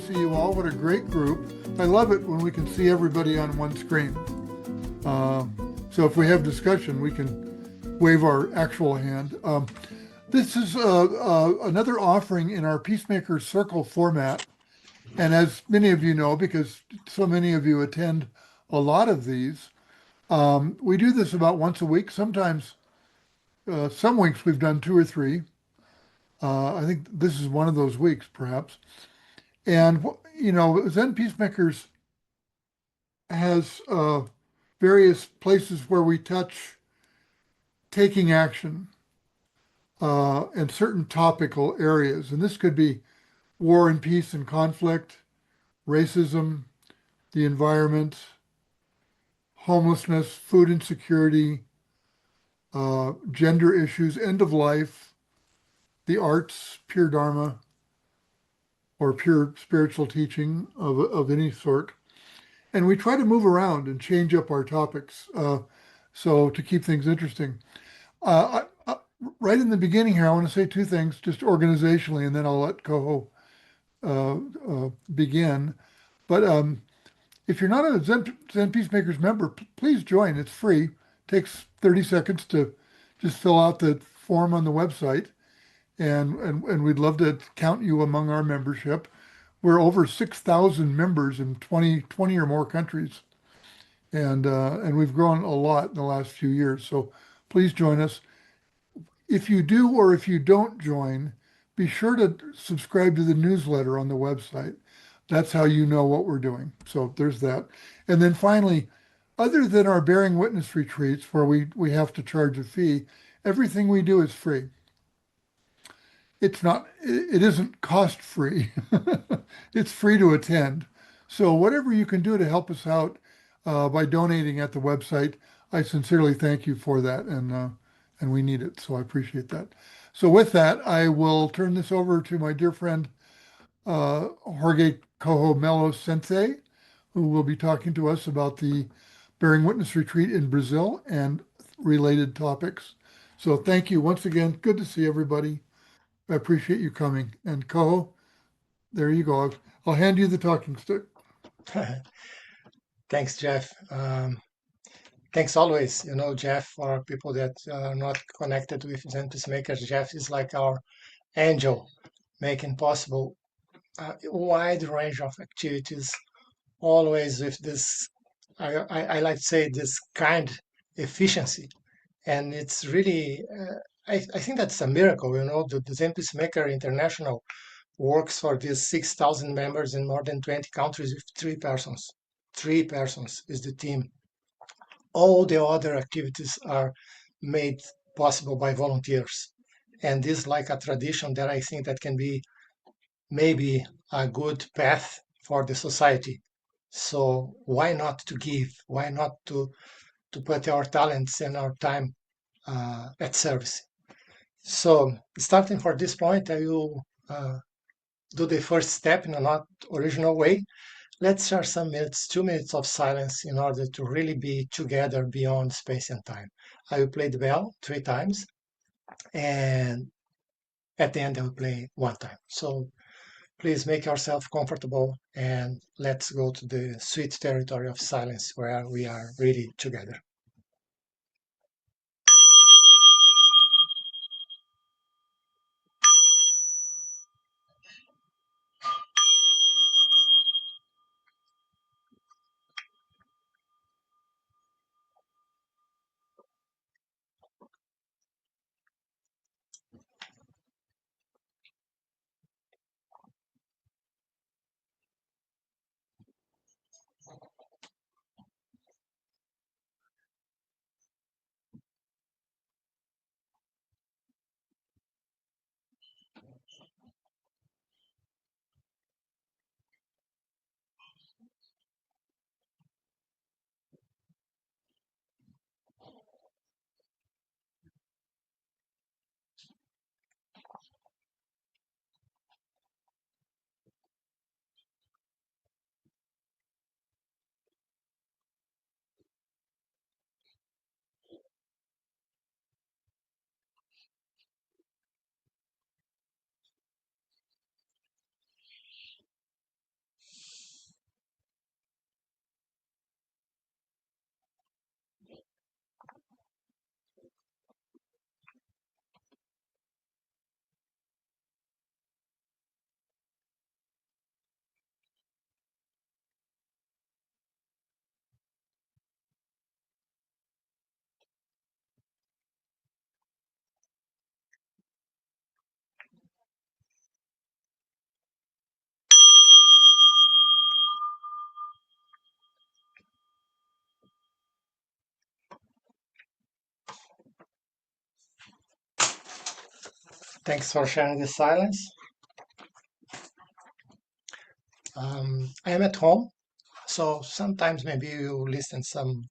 see you all. What a great group. I love it when we can see everybody on one screen. Uh, so if we have discussion, we can wave our actual hand. This is another offering in our Peacemaker Circle format. And as many of you know, because so many of you attend a lot of these, we do this about once a week. Sometimes, some weeks we've done two or three. I think this is one of those weeks, perhaps. And, Zen Peacemakers has various places where we touch taking action in certain topical areas. And this could be war and peace and conflict, racism, the environment, homelessness, food insecurity, gender issues, end of life, the arts, pure dharma, or pure spiritual teaching of any sort. And we try to move around and change up our topics so to keep things interesting. Right in the beginning here, I want to say two things, just organizationally, and then I'll let Koho begin. But if you're not a Zen Peacemakers member, please join. It's free. Takes 30 seconds to just fill out the form on the website, and we'd love to count you among our membership. We're over 6,000 members in 20 or more countries, and we've grown a lot in the last few years. So please join us. If you do or if you don't join, be sure to subscribe to the newsletter on the website. That's how you know what we're doing. So there's that. And then finally, other than our bearing witness retreats where we have to charge a fee, everything we do is free. It isn't cost free. It's free to attend. So whatever you can do to help us out by donating at the website, I sincerely thank you for that, and we need it. So I appreciate that. So with that, I will turn this over to my dear friend Jorge Koho Mello Sensei, who will be talking to us about the Bearing Witness Retreat in Brazil and related topics. So thank you once again. Good to see everybody. I appreciate you coming. And Koho, there you go. I'll hand you the talking stick. Thanks, Jeff. Thanks always, Jeff, for people that are not connected with Zen Peacemakers. Jeff is like our angel, making possible a wide range of activities, always with this, I like to say, this kind efficiency. And it's really, I think that's a miracle, the Zen Peacemaker International works for these 6,000 members in more than 20 countries with three persons. Three persons is the team. All the other activities are made possible by volunteers. And this is like a tradition that I think that can be maybe a good path for the society. So why not to give? Why not to put our talents and our time at service? So starting for this point, I will do the first step in a not original way. Let's share some minutes, 2 minutes of silence in order to really be together beyond space and time. I will play the bell 3 times, and at the end, I will play 1 time. So please make yourself comfortable and let's go to the sweet territory of silence where we are really together. Thanks for sharing the silence. I am at home, so sometimes maybe you listen some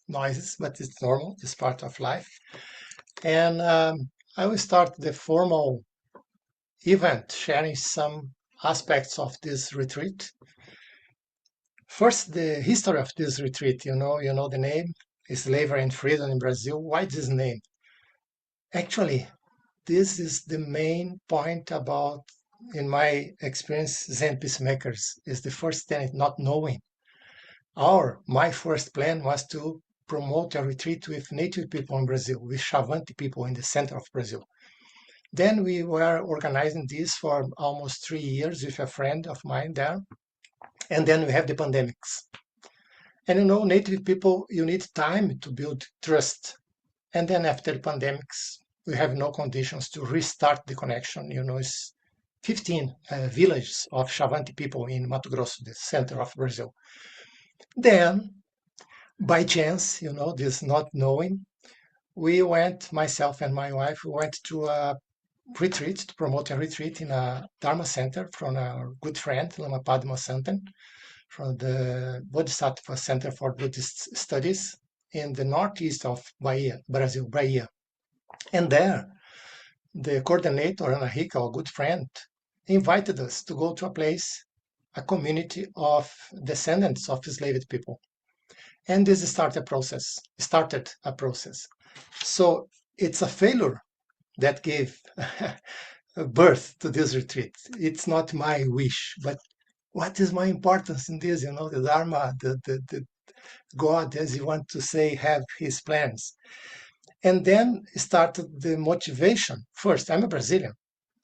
noises, but it's normal. It's part of life. And I will start the formal event, sharing some aspects of this retreat. First, the history of this retreat. You know the name, Slavery and Freedom in Brazil. Why this name? Actually, this is the main point about, in my experience, Zen Peacemakers, is the first tenet, not knowing. My first plan was to promote a retreat with native people in Brazil, with Xavante people in the center of Brazil. Then we were organizing this for almost 3 years with a friend of mine there. And then we have the pandemics. And native people, you need time to build trust. And then after the pandemics, we have no conditions to restart the connection. It's 15 villages of Xavante people in Mato Grosso, the center of Brazil. Then, by chance, this not knowing, myself and my wife, went to a retreat, to promote a retreat in a Dharma center from our good friend, Lama Padma Santen, from the Bodhisattva Center for Buddhist Studies in the northeast of Bahia, Brazil, Bahia. And there, the coordinator, Ana Rica, a good friend, invited us to go to a place, a community of descendants of enslaved people. And this started a process. So it's a failure that gave birth to this retreat. It's not my wish, but what is my importance in this? The Dharma, the God, as you want to say, have his plans. And then started the motivation. First, I'm a Brazilian,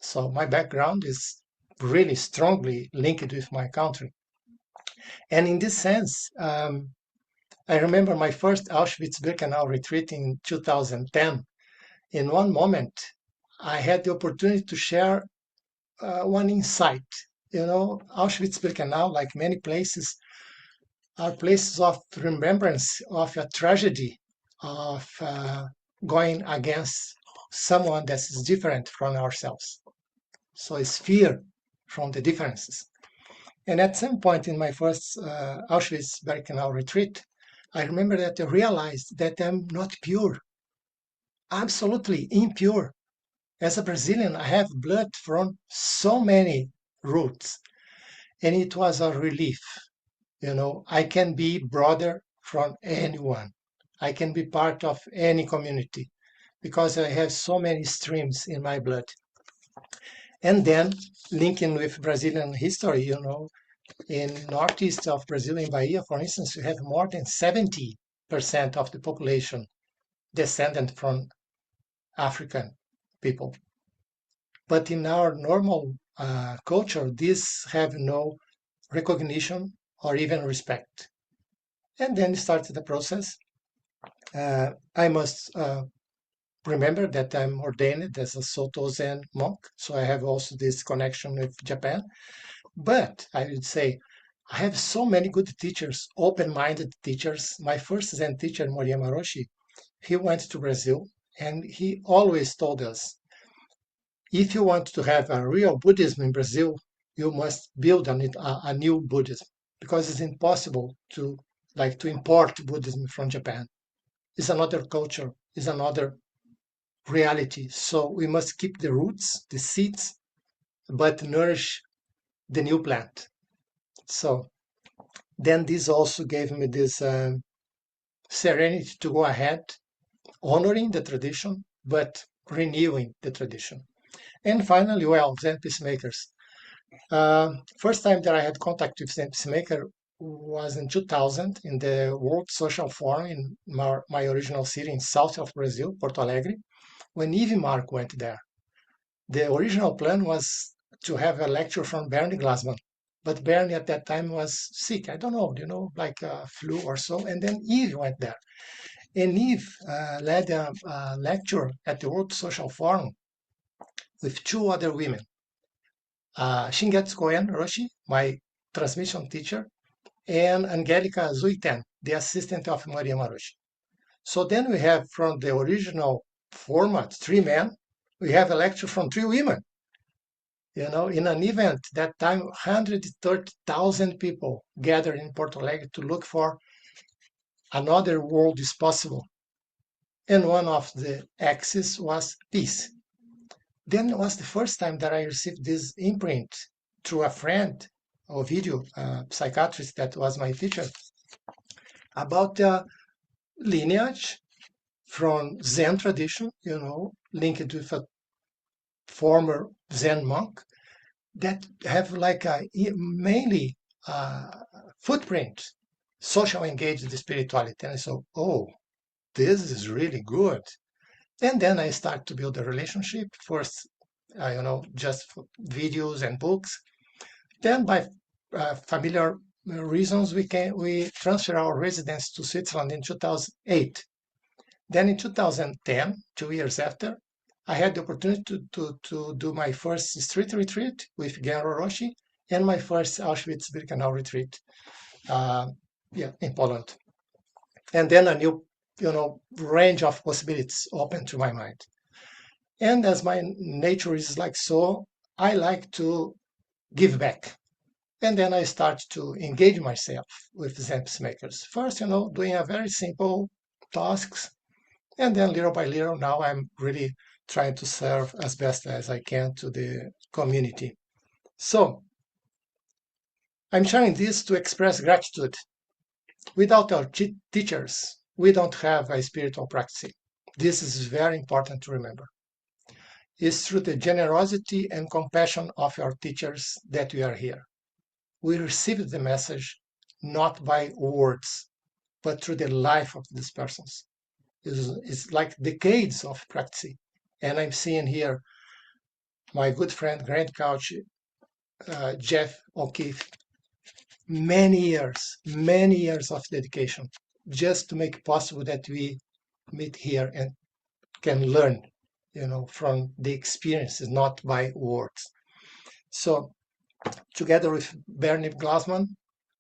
so my background is really strongly linked with my country. And in this sense, I remember my first Auschwitz-Birkenau retreat in 2010. In one moment, I had the opportunity to share one insight. Auschwitz-Birkenau, like many places, are places of remembrance of a tragedy, of going against someone that is different from ourselves. So it's fear from the differences. And at some point in my first Auschwitz-Birkenau retreat, I remember that I realized that I'm not pure, absolutely impure. As a Brazilian, I have blood from so many roots, and it was a relief. I can be brother from anyone. I can be part of any community because I have so many streams in my blood. And then linking with Brazilian history, in northeast of Brazil, in Bahia, for instance, you have more than 70% of the population descendant from African people. But in our normal culture, these have no recognition or even respect. And then started the process. I must remember that I'm ordained as a Soto Zen monk, so I have also this connection with Japan. But I would say I have so many good teachers, open-minded teachers. My first Zen teacher, Moriyama Roshi, he went to Brazil, and he always told us, if you want to have a real Buddhism in Brazil, you must build a new Buddhism, because it's impossible to import Buddhism from Japan. It's another culture, it's another reality. So we must keep the roots, the seeds, but nourish the new plant. So then this also gave me this serenity to go ahead, honoring the tradition, but renewing the tradition. And finally, Zen Peacemakers. First time that I had contact with Zen Peacemaker was in 2000 in the World Social Forum in my original city in south of Brazil, Porto Alegre, when Eve Mark went there. The original plan was to have a lecture from Bernie Glassman, but Bernie at that time was sick. I don't know, like a flu or so. And then Eve went there. And Eve led a lecture at the World Social Forum with two other women. Shingetsu Koen Roshi, my transmission teacher, and Angelica Zuiten, the assistant of Maria Maroshi. So then we have from the original format, 3 men, we have a lecture from 3 women. In an event that time, 130,000 people gathered in Porto Alegre to look for another world is possible. And one of the axes was peace. Then it was the first time that I received this imprint through a friend, Ovidio, a psychiatrist that was my teacher, about lineage from Zen tradition, linked with a former Zen monk that have like a mainly footprint, social engaged spirituality. And I said, oh, this is really good. And then I start to build a relationship. First, just videos and books. Then by familiar reasons, we transfer our residence to Switzerland in 2008. Then in 2010, 2 years after, I had the opportunity to do my first street retreat with Garo Roshi and my first Auschwitz-Birkenau retreat in Poland. And then a new range of possibilities opened to my mind. And as my nature is like so, I like to give back. And then I start to engage myself with Zen Peacemakers. First, doing a very simple tasks. And then little by little, now I'm really trying to serve as best as I can to the community. So I'm sharing this to express gratitude. Without our teachers, we don't have a spiritual practice. This is very important to remember. It's through the generosity and compassion of our teachers that we are here. We received the message not by words, but through the life of these persons. It's like decades of practice. And I'm seeing here my good friend, Grand Couch, Jeff O'Keefe, many years of dedication just to make possible that we meet here and can learn, from the experiences, not by words. So together with Bernie Glassman,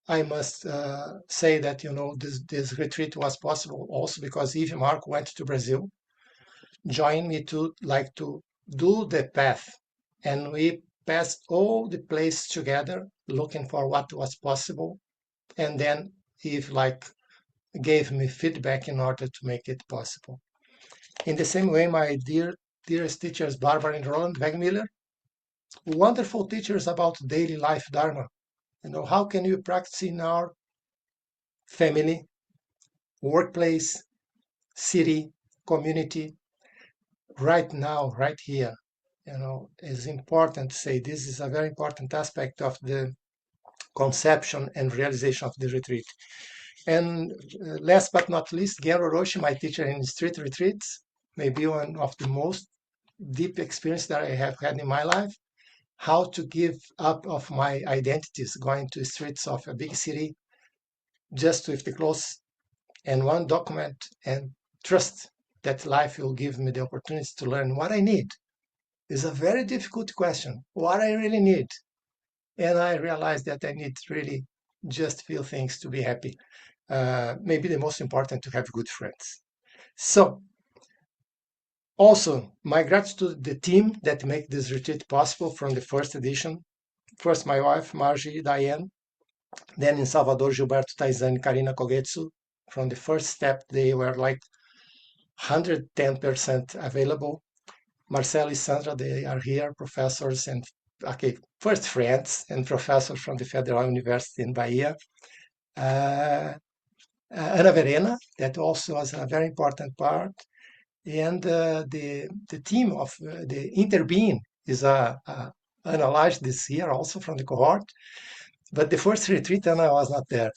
I must say that, this retreat was possible also because Eve Mark went to Brazil, joined me to do the path. And we passed all the places together looking for what was possible. And then Eve gave me feedback in order to make it possible. In the same way, my dearest teachers, Barbara and Roland Wegmiller, wonderful teachers about daily life Dharma. How can you practice in our family, workplace, city, community, right now, right here? It's important to say this is a very important aspect of the conception and realization of the retreat. And last but not least, Garo Roshi, my teacher in street retreats, maybe one of the most deep experience that I have had in my life, how to give up of my identities, going to streets of a big city, just with the clothes and one document, and trust that life will give me the opportunity to learn what I need. It's a very difficult question, what I really need. And I realized that I need really just few things to be happy. Maybe the most important, to have good friends. So also my gratitude to the team that make this retreat possible from the first edition. First, my wife, Margie, Diane, then in Salvador, Gilberto Taizani, Karina Kogetsu. From the first step, they were 110% available. Marcelo and Sandra, they are here, professors and first friends and professors from the Federal University in Bahia. Ana Verena, that also was a very important part. And the team of the Interbeing is analyzed this year also from the cohort. But the first retreat, Ana was not there.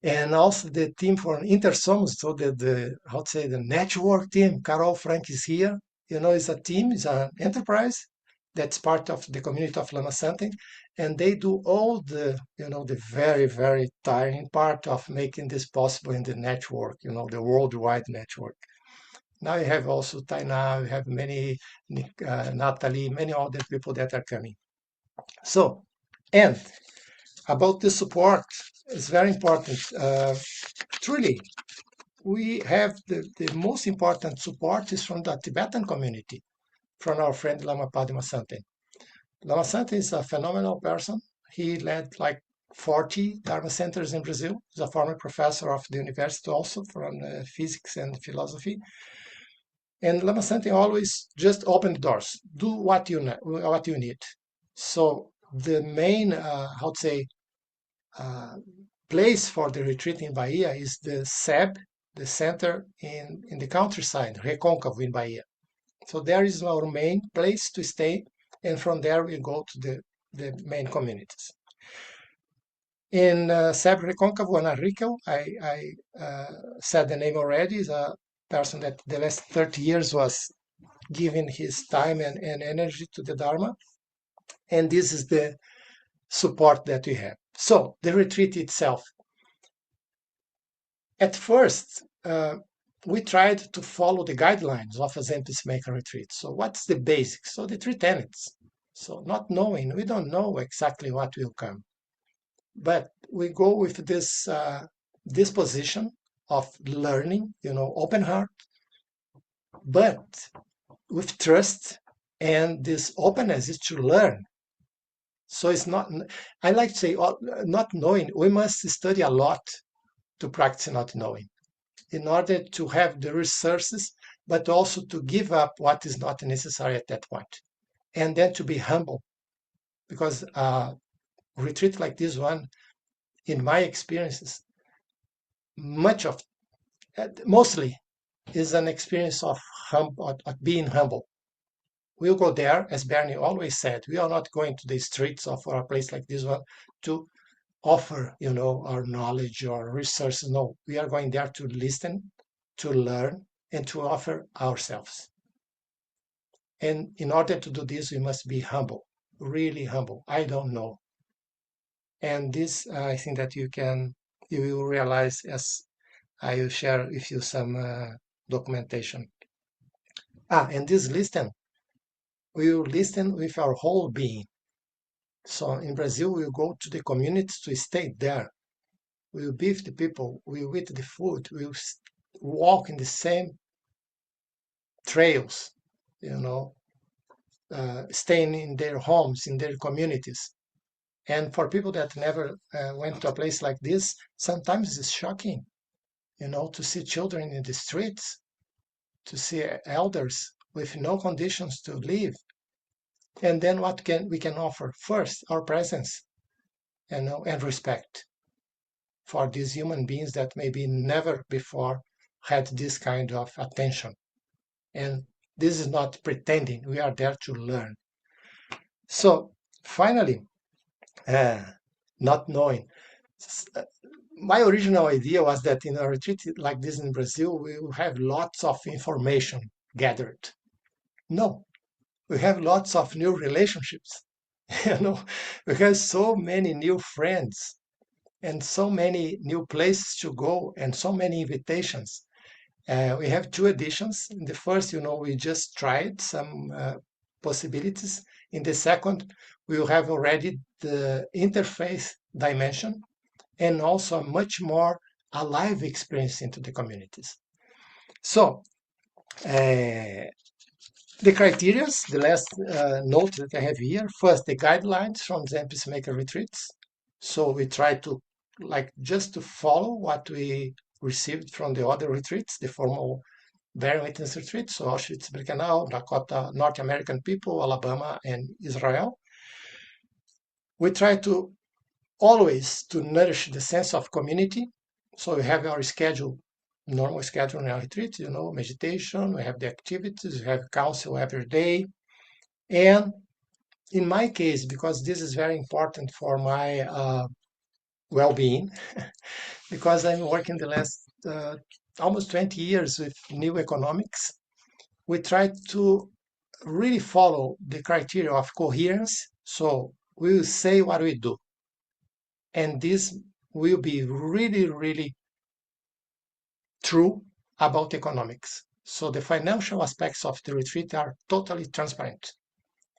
And also the team for Intersomos, so the network team, Carol Frank is here. It's a team, it's an enterprise that's part of the community of Lama Santen, and they do all the very, very tiring part of making this possible in the network, the worldwide network. Now you have also Taina, you have many, Natalie, many other people that are coming. So, and about the support, it's very important. Truly, we have the most important support is from the Tibetan community, from our friend Lama Padma Sante. Lama Sante is a phenomenal person. He led like 40 Dharma centers in Brazil. He's a former professor of the university also from physics and philosophy. And Lama Sante always just open the doors, do what you need. So the main, how to say, place for the retreat in Bahia is the SEB, the center in the countryside, Recôncavo in Bahia. So there is our main place to stay, and from there we go to the main communities. In SEB Recôncavo, Enrico, I said the name already, is a person that the last 30 years was giving his time and energy to the Dharma. And this is the support that we have. So the retreat itself. At first, we tried to follow the guidelines of a Zen Peacemaker retreat. So what's the basics? So the 3 tenets. So not knowing, we don't know exactly what will come. But we go with this disposition of learning, open heart, but with trust, and this openness is to learn. So it's not, I like to say, not knowing, we must study a lot to practice not knowing in order to have the resources, but also to give up what is not necessary at that point. And then to be humble, because a retreat like this one, in my experiences, mostly is an experience of being humble. We'll go there, as Bernie always said, we are not going to the streets of a place like this one to offer, our knowledge or resources. No, we are going there to listen, to learn, and to offer ourselves. And in order to do this, we must be humble, really humble. I don't know. And this, I think that you will realize as I will share with you some documentation. And this listen, we will listen with our whole being. So in Brazil, we will go to the communities to stay there. We will be with the people, we will eat the food, we will walk in the same trails, staying in their homes, in their communities. And for people that never went to a place like this, sometimes it's shocking, to see children in the streets, to see elders with no conditions to live. And then what we can offer? First, our presence, and respect for these human beings that maybe never before had this kind of attention. And this is not pretending, we are there to learn. So finally, not knowing. My original idea was that in a retreat like this in Brazil, we will have lots of information gathered. No, we have lots of new relationships. We have so many new friends and so many new places to go and so many invitations. We have 2 editions. In the first, we just tried some possibilities. In the second, we will have already the interfaith dimension and also a much more alive experience into the communities. So the criteria, the last note that I have here, first, the guidelines from Zen Peacemaker retreats. So we try to just to follow what we received from the other retreats, the formal Bearing Witness retreats, so Auschwitz-Birkenau, Dakota, North American people, Alabama, and Israel. We try to always to nourish the sense of community. So we have our schedule, normal schedule in our retreat, meditation, we have the activities, we have counsel every day. And in my case, because this is very important for my well-being, because I'm working the last almost 20 years with new economics, we try to really follow the criteria of coherence. So we will say what we do. And this will be really, really true about economics. So the financial aspects of the retreat are totally transparent.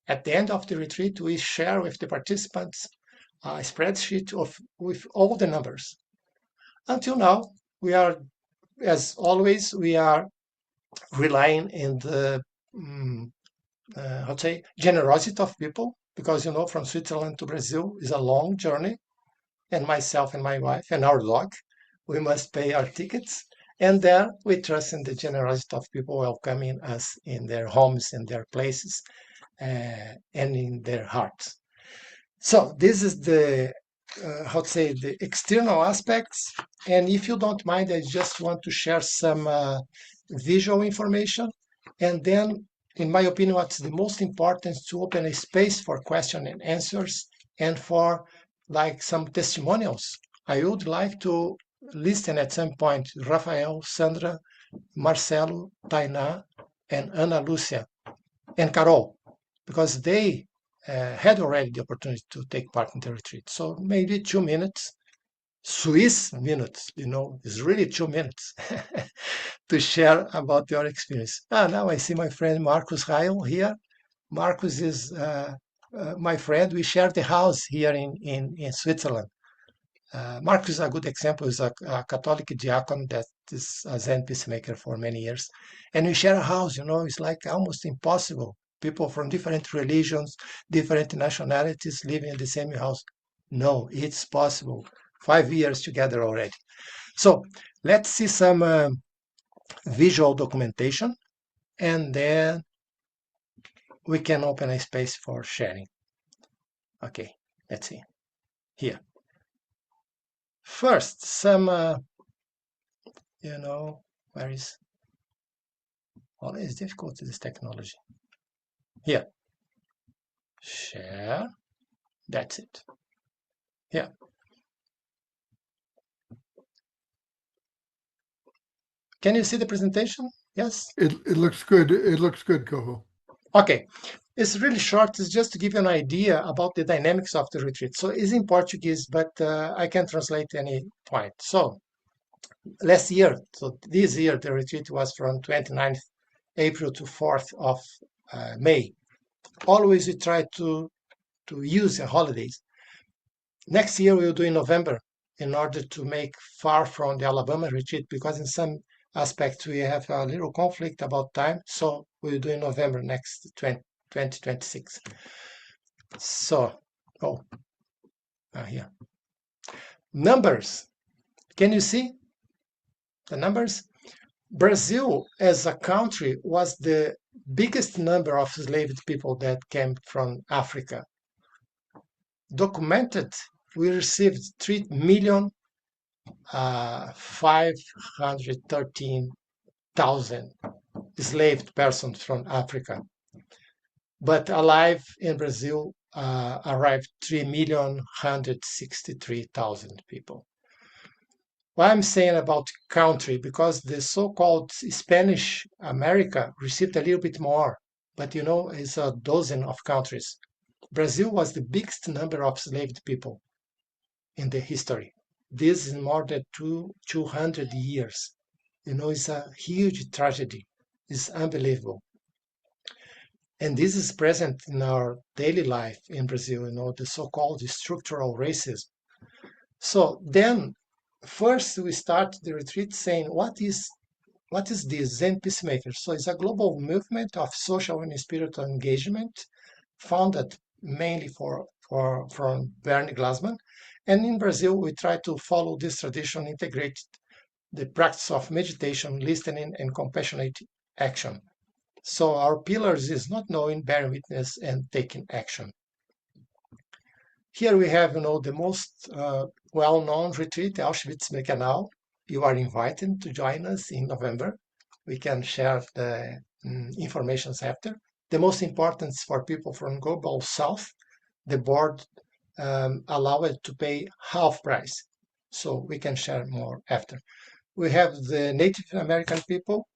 At the end of the retreat, we share with the participants a spreadsheet with all the numbers. Until now, we are, as always, we are relying on the generosity of people, because from Switzerland to Brazil is a long journey, and myself and my wife and our dog, we must pay our tickets. And there we trust in the generosity of people welcoming us in their homes, in their places, and in their hearts. So this is the the external aspects. And if you don't mind, I just want to share some visual information. And then, in my opinion, what's the most important is to open a space for question and answers and for like some testimonials. I would like to listen at some point Rafael, Sandra, Marcelo, Tainá, and Ana Lucia, and Carol, because they had already the opportunity to take part in the retreat. So maybe 2 minutes, Swiss minutes, is really 2 minutes to share about your experience. Now I see my friend Marcus Heil here. Marcus is my friend. We share the house here in Switzerland. Marcus is a good example. He's a Catholic diacon that is a Zen peacemaker for many years. And we share a house, it's like almost impossible. People from different religions, different nationalities living in the same house. No, it's possible. 5 years together already. So let's see some visual documentation, and then we can open a space for sharing. Okay, let's see. Here. First, some, where is, always difficult with this technology. Here. Share. That's it. Here. Can you see the presentation? Yes? It looks good. It looks good, Koho. Okay. It's really short. It's just to give you an idea about the dynamics of the retreat. So it's in Portuguese, but I can translate any point. So this year, the retreat was from 29th April to 4th of May. Always we try to use the holidays. Next year we will do in November in order to make far from the Alabama retreat, because in some aspects we have a little conflict about time. So we'll do in November next 2026. So, here. Numbers. Can you see the numbers? Brazil as a country was the biggest number of enslaved people that came from Africa. Documented, we received 3,513,000 enslaved persons from Africa. But alive in Brazil arrived 3,163,000 people. Why I'm saying about country, because the so-called Spanish America received a little bit more, but it's a dozen of countries. Brazil was the biggest number of enslaved people in the history. This is more than 200 years. It's a huge tragedy. It's unbelievable. And this is present in our daily life in Brazil, the so-called structural racism. So then, first we start the retreat saying, what is this Zen Peacemakers? So it's a global movement of social and spiritual engagement, founded mainly from Bernie Glassman. And in Brazil, we try to follow this tradition, integrate the practice of meditation, listening, and compassionate action. So our pillars is not knowing, bearing witness, and taking action. Here we have, the most well-known retreat, Auschwitz-Birkenau. You are invited to join us in November. We can share the information after. The most important is for people from Global South. The board allowed to pay half price, so we can share more after. We have the Native American people.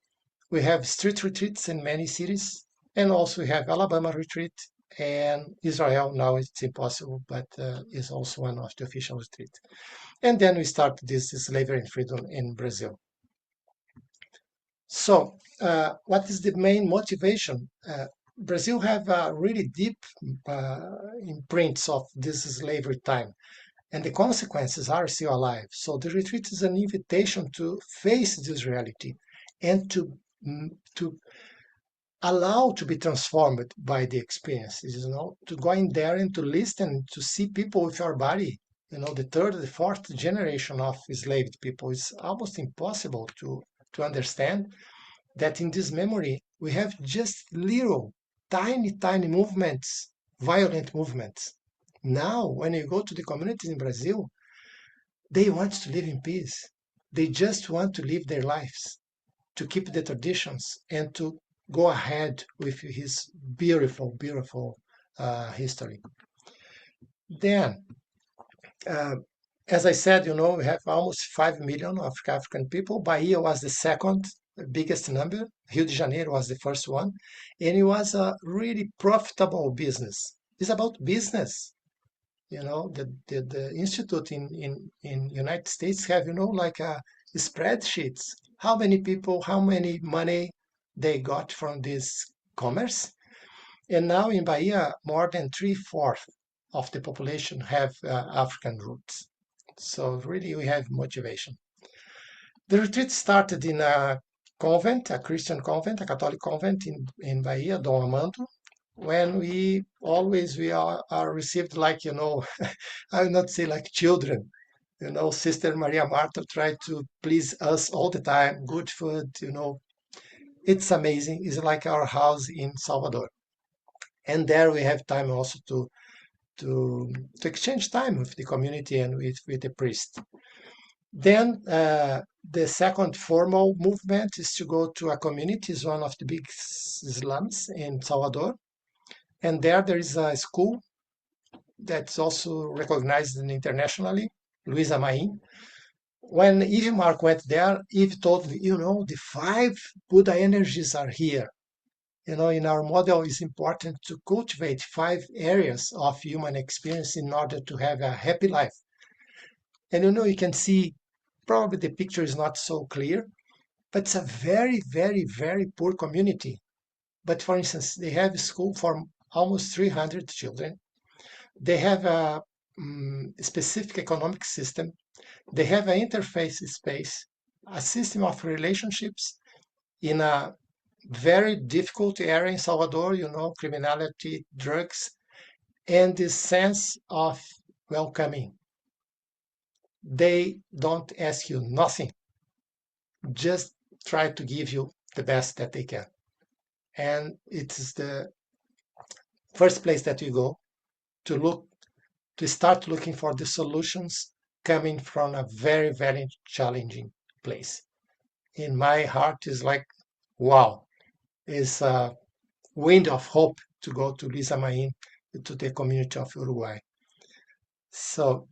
We have street retreats in many cities, and also we have Alabama retreat, and Israel. Now it's impossible, but is also one of the official retreats. And then we start this slavery and freedom in Brazil. So what is the main motivation? Brazil have really deep imprints of this slavery time, and the consequences are still alive. So the retreat is an invitation to face this reality and to allow to be transformed by the experiences, to go in there and to listen, to see people with your body. The third, the fourth generation of enslaved people is almost impossible to understand that in this memory we have just little, tiny movements, violent movements. Now, when you go to the communities in Brazil, they want to live in peace. They just want to live their lives, to keep the traditions, and to go ahead with his beautiful, beautiful history. Then, uh, as I said, we have almost 5 million of African people. Bahia was the second biggest number. Rio de Janeiro was the first one. And it was a really profitable business. It's about business. The institute in United States have, like spreadsheets. How many people, how many money they got from this commerce. And now in Bahia, more than 3/4 of the population have African roots. So really we have motivation. The retreat started in a convent, a Christian convent, a Catholic convent in Bahia, Dom Amando, when we are received like, I will not say like children. Sister Maria Marta tried to please us all the time, good food, It's amazing. It's like our house in Salvador. And there we have time also to exchange time with the community and with the priest. Then the second formal movement is to go to a community, is one of the big slums in Salvador. And there is a school that's also recognized internationally, Luisa Main. When Eve Mark went there, Eve told me, the 5 Buddha energies are here. In our model, it's important to cultivate 5 areas of human experience in order to have a happy life. And you can see, probably the picture is not so clear, but it's a very, very, very poor community. But for instance, they have a school for almost 300 children. They have a specific economic system. They have an interface space, a system of relationships in a very difficult area in Salvador, criminality, drugs, and this sense of welcoming. They don't ask you nothing, just try to give you the best that they can. And it's the first place that you go to start looking for the solutions coming from a very, very challenging place. In my heart is like, wow, it's a wind of hope to go to Lisa Main, to the community of Uruguay. So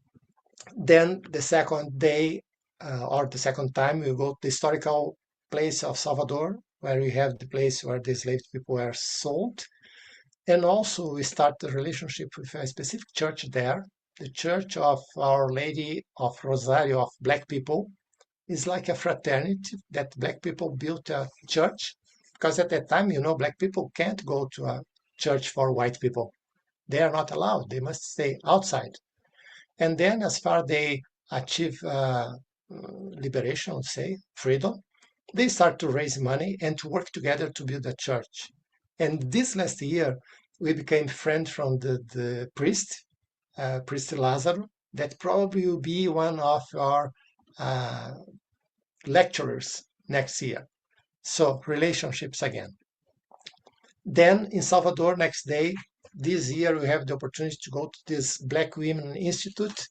then the second day or the second time, we go to the historical place of Salvador, where we have the place where the enslaved people were sold. And also we start the relationship with a specific church there. The Church of Our Lady of Rosario of Black people is like a fraternity that Black people built a church, because at that time, Black people can't go to a church for white people. They are not allowed. They must stay outside. And then as far they achieve liberation, let's say, freedom, they start to raise money and to work together to build a church. And this last year, we became friends from the priest, Priest Lazaro, that probably will be one of our lecturers next year. So relationships again. Then in Salvador, next day, this year, we have the opportunity to go to this Black Women Institute.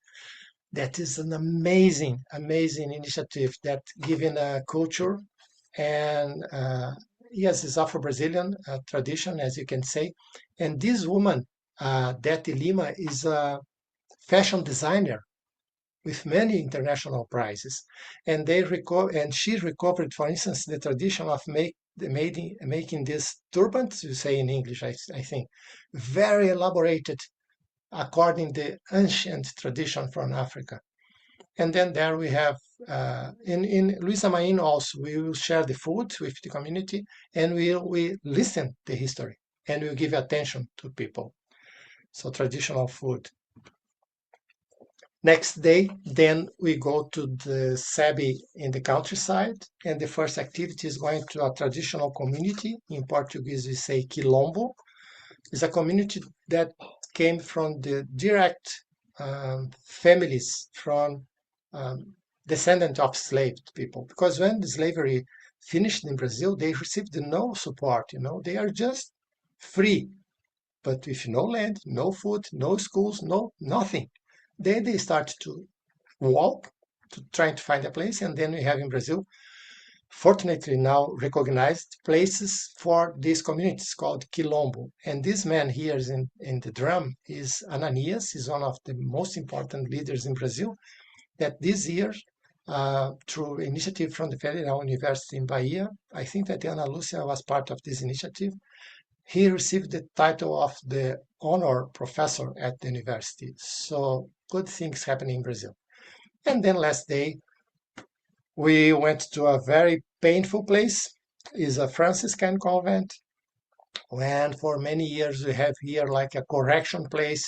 That is an amazing, amazing initiative that given a culture and yes, it's Afro-Brazilian tradition, as you can say. And this woman, Dete Lima, is a fashion designer with many international prizes. And she recovered, for instance, the tradition of making these turbans, you say in English, I think, very elaborated according to the ancient tradition from Africa. And then there we have, in Luisa Main also, we will share the food with the community and we listen the history and we'll give attention to people. So traditional food. Next day, then we go to the SEBI in the countryside, and the first activity is going to a traditional community. In Portuguese, we say quilombo. It's a community that came from the direct families from descendant of enslaved people. Because when the slavery finished in Brazil, they received no support. They are just free, but with no land, no food, no schools, no nothing. Then they start to walk to trying to find a place, and then we have in Brazil, fortunately now recognized places for these communities called quilombo. And this man here is in the drum is Ananias. He's one of the most important leaders in Brazil. That this year, through initiative from the Federal University in Bahia, I think that Ana Lucia was part of this initiative. He received the title of the honor professor at the university. So good things happening in Brazil. And then last day, we went to a very painful place. It's a Franciscan convent. And for many years, we have here like a correction place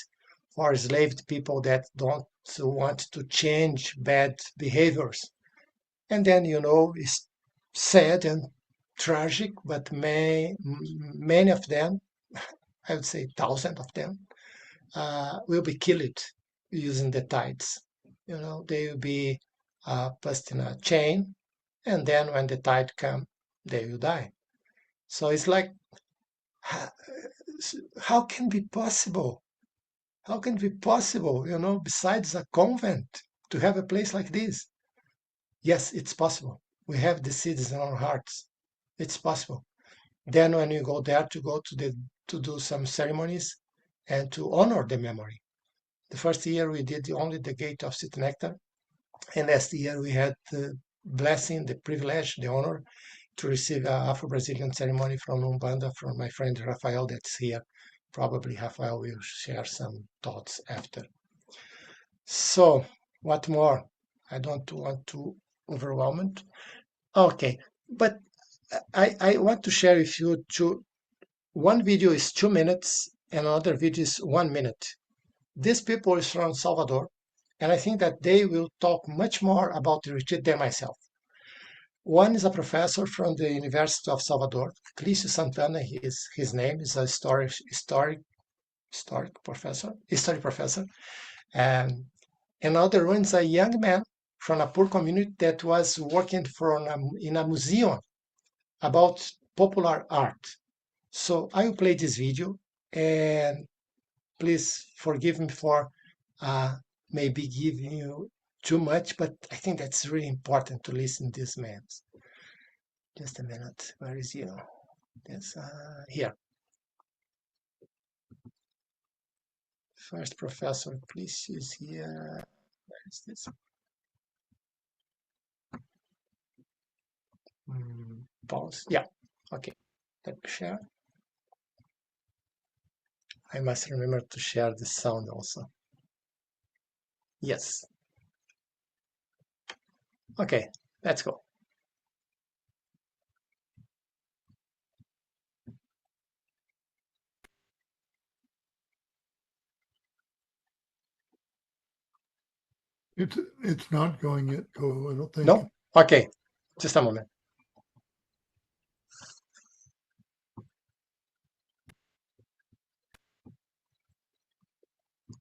for enslaved people that don't want to change bad behaviors. And then, it's sad and tragic, but many of them, I would say thousands of them, will be killed using the tides. They will be placed in a chain, and then when the tide comes, they will die. So it's like, how can it be possible? How can it be possible, besides a convent, to have a place like this? Yes, it's possible. We have the seeds in our hearts. It's possible. Then when you go there to do some ceremonies and to honor the memory. The first year we did only the gate of St. Nectar, and last year we had the blessing, the privilege, the honor to receive an Afro-Brazilian ceremony from Umbanda from my friend Rafael that's here. Probably Rafael will share some thoughts after. So, what more? I don't want to overwhelm it. Okay, but I want to share with you one video is 2 minutes and another video is 1 minute. These people is from Salvador, and I think that they will talk much more about the retreat than myself. One is a professor from the University of Salvador, Clício Santana, his name is a history professor. And another one is a young man from a poor community that was working in a museum about popular art. So I will play this video, and please forgive me for maybe giving you too much, but I think that's really important to listen to this man. Just a minute. Where is he? Yes, here. First professor, please is here. Where is this? Pause. Yeah. Okay. Let me share. I must remember to share the sound also. Yes. Okay, let's go. It's not going yet, Koho, I don't think. No? Okay, just a moment.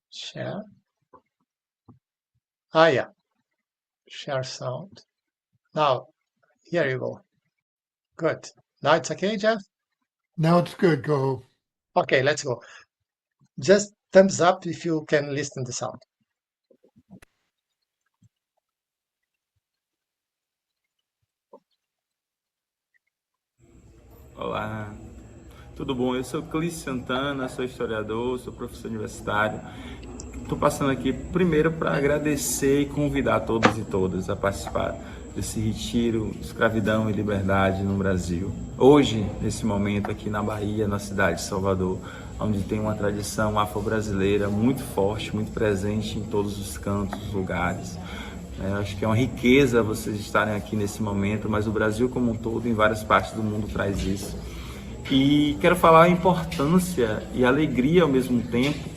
Share. Yeah. Share sound. Now, here you go. Good. Now it's okay, Jeff? Now it's good, Koho. Okay, let's go. Just thumbs up if you can listen to the sound. Olá, tudo bom? Eu sou Clício Santana, sou historiador, sou professor universitário. Estou passando aqui primeiro para agradecer e convidar todos e todas a participar desse retiro Escravidão e Liberdade no Brasil. Hoje, nesse momento aqui na Bahia, na cidade de Salvador, onde tem uma tradição afro-brasileira muito forte, muito presente em todos os cantos, lugares. Acho que é uma riqueza vocês estarem aqui nesse momento, mas o Brasil como um todo, em várias partes do mundo, traz isso. E quero falar a importância e a alegria ao mesmo tempo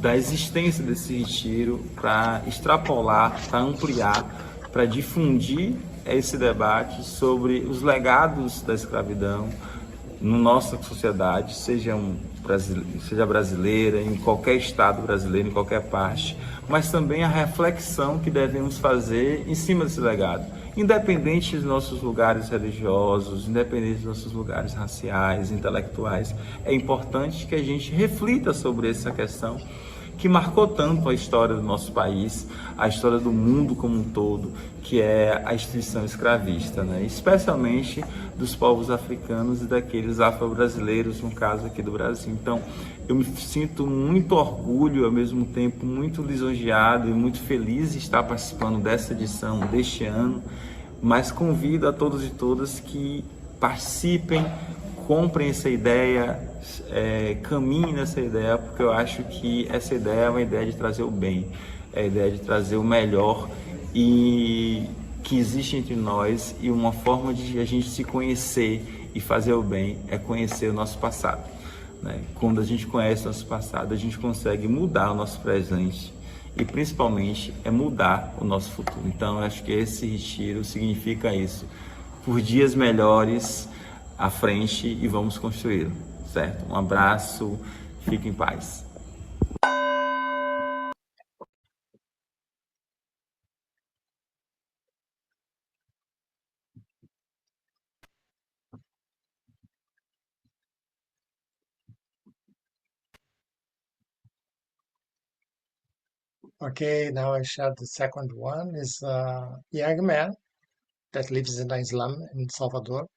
da existência desse retiro para extrapolar, para ampliar, para difundir esse debate sobre os legados da escravidão na nossa sociedade, seja brasileira, em qualquer estado brasileiro, em qualquer parte, mas também a reflexão que devemos fazer em cima desse legado, independente dos nossos lugares religiosos, independente dos nossos lugares raciais, intelectuais. É importante que a gente reflita sobre essa questão que marcou tanto a história do nosso país, a história do mundo como um todo, que é a instituição escravista, né? Especialmente dos povos africanos e daqueles afro-brasileiros, no caso aqui do Brasil. Então, eu me sinto muito orgulho, ao mesmo tempo muito lisonjeado e muito feliz de estar participando dessa edição deste ano, mas convido a todos e todas que participem, comprem essa ideia, caminhem nessa ideia, porque eu acho que essa ideia é uma ideia de trazer o bem, é a ideia de trazer o melhor e que existe entre nós, e uma forma de a gente se conhecer e fazer o bem é conhecer o nosso passado, né? Quando a gente conhece o nosso passado, a gente consegue mudar o nosso presente e principalmente é mudar o nosso futuro. Então eu acho que esse retiro significa isso, por dias melhores à frente, e vamos construí-lo, certo? Um abraço, fique em paz. Okay, now I share the second one is a young man that lives in a slum in Salvador.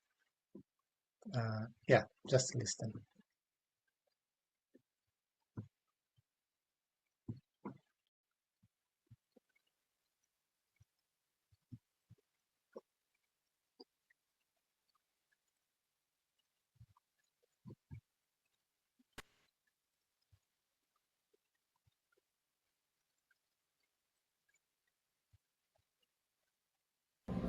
Yeah, just listen.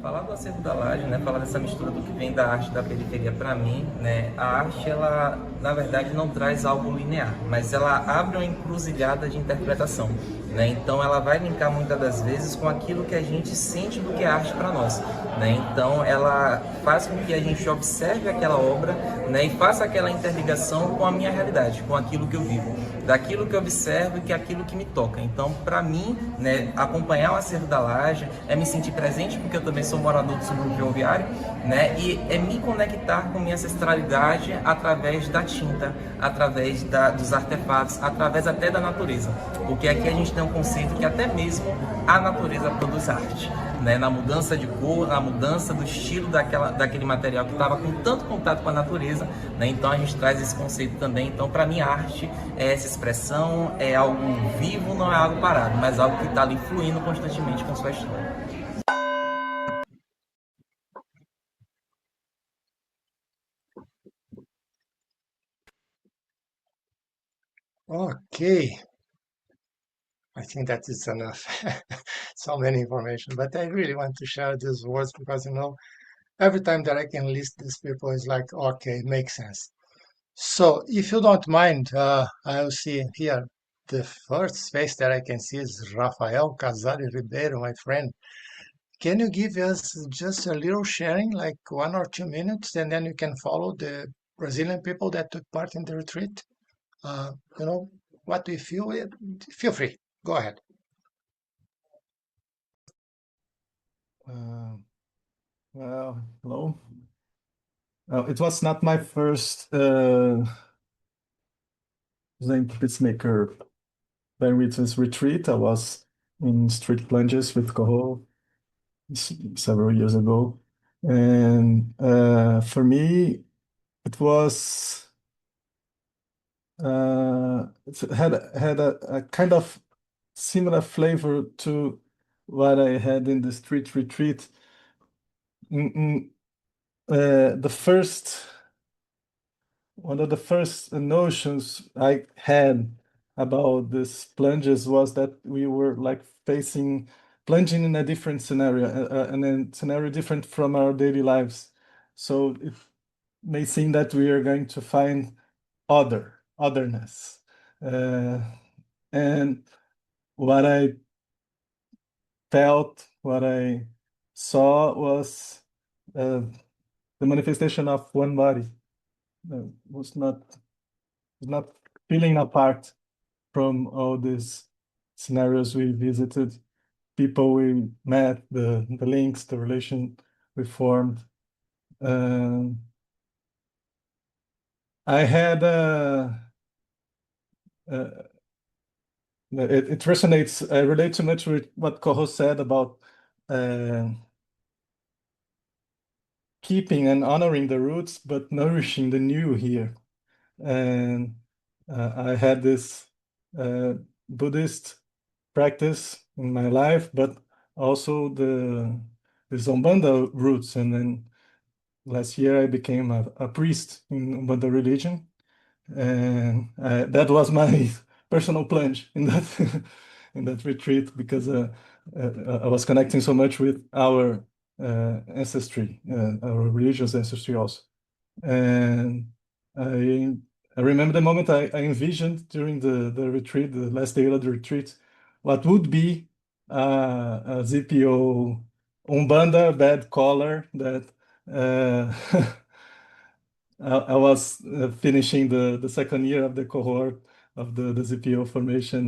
Falar do acervo da laje, né, falar dessa mistura do que vem da arte da periferia para mim, né, a arte ela na verdade não traz algo linear, mas ela abre uma encruzilhada de interpretação, né? Então ela vai linkar muitas das vezes com aquilo que a gente sente do que é arte para nós, né? Então ela faz com que a gente observe aquela obra, né, e faça aquela interligação com a minha realidade, com aquilo que eu vivo, daquilo que eu observo e que é aquilo que me toca. Então, para mim, né, acompanhar o acervo da laje é me sentir presente, porque eu também sou morador do subúrbio ferroviário, né, e é me conectar com minha ancestralidade através da tinta, através dos artefatos, através até da natureza, porque aqui a gente tem um conceito que até mesmo a natureza produz arte, né, na mudança de cor, na mudança do estilo daquele material que estava com tanto contato com a natureza, né? Então a gente traz esse conceito também. Então, para mim, a arte é essa expressão, é algo vivo, não é algo parado, mas algo que está ali fluindo constantemente com sua história. Okay, I think that is enough. So many information, but I really want to share these words because, every time that I can list these people, it's like, okay, makes sense. So if you don't mind, I'll see here the first face that I can see is Rafael Casale Ribeiro, my friend. Can you give us just a little sharing, like 1 or 2 minutes, and then you can follow the Brazilian people that took part in the retreat? What do you feel? Feel free. Go ahead. Well, hello. It was not my first Peacemaker Van Witten's retreat. I was in street plunges with Koho several years ago. And for me, it was it had a kind of similar flavor to what I had in the street retreat. The first One of the first notions I had about this plunges was that we were like plunging in a different scenario, and a scenario different from our daily lives. So it may seem that we are going to find otherness. And what I felt, what I saw was the manifestation of one body. Was not feeling apart from all these scenarios we visited, people we met, the links, the relation we formed. I had it resonates. I relate too much with what Koho said about keeping and honoring the roots, but nourishing the new here. And I had this Buddhist practice in my life, but also the Umbanda roots. And then last year I became a priest in Umbanda religion, and that was my personal plunge in that in that retreat, because I was connecting so much with our ancestry, our religious ancestry also. And I remember the moment I envisioned during the retreat, the last day of the retreat, what would be a ZPO Umbanda bad collar that I was finishing the second year of the cohort of the ZPO formation,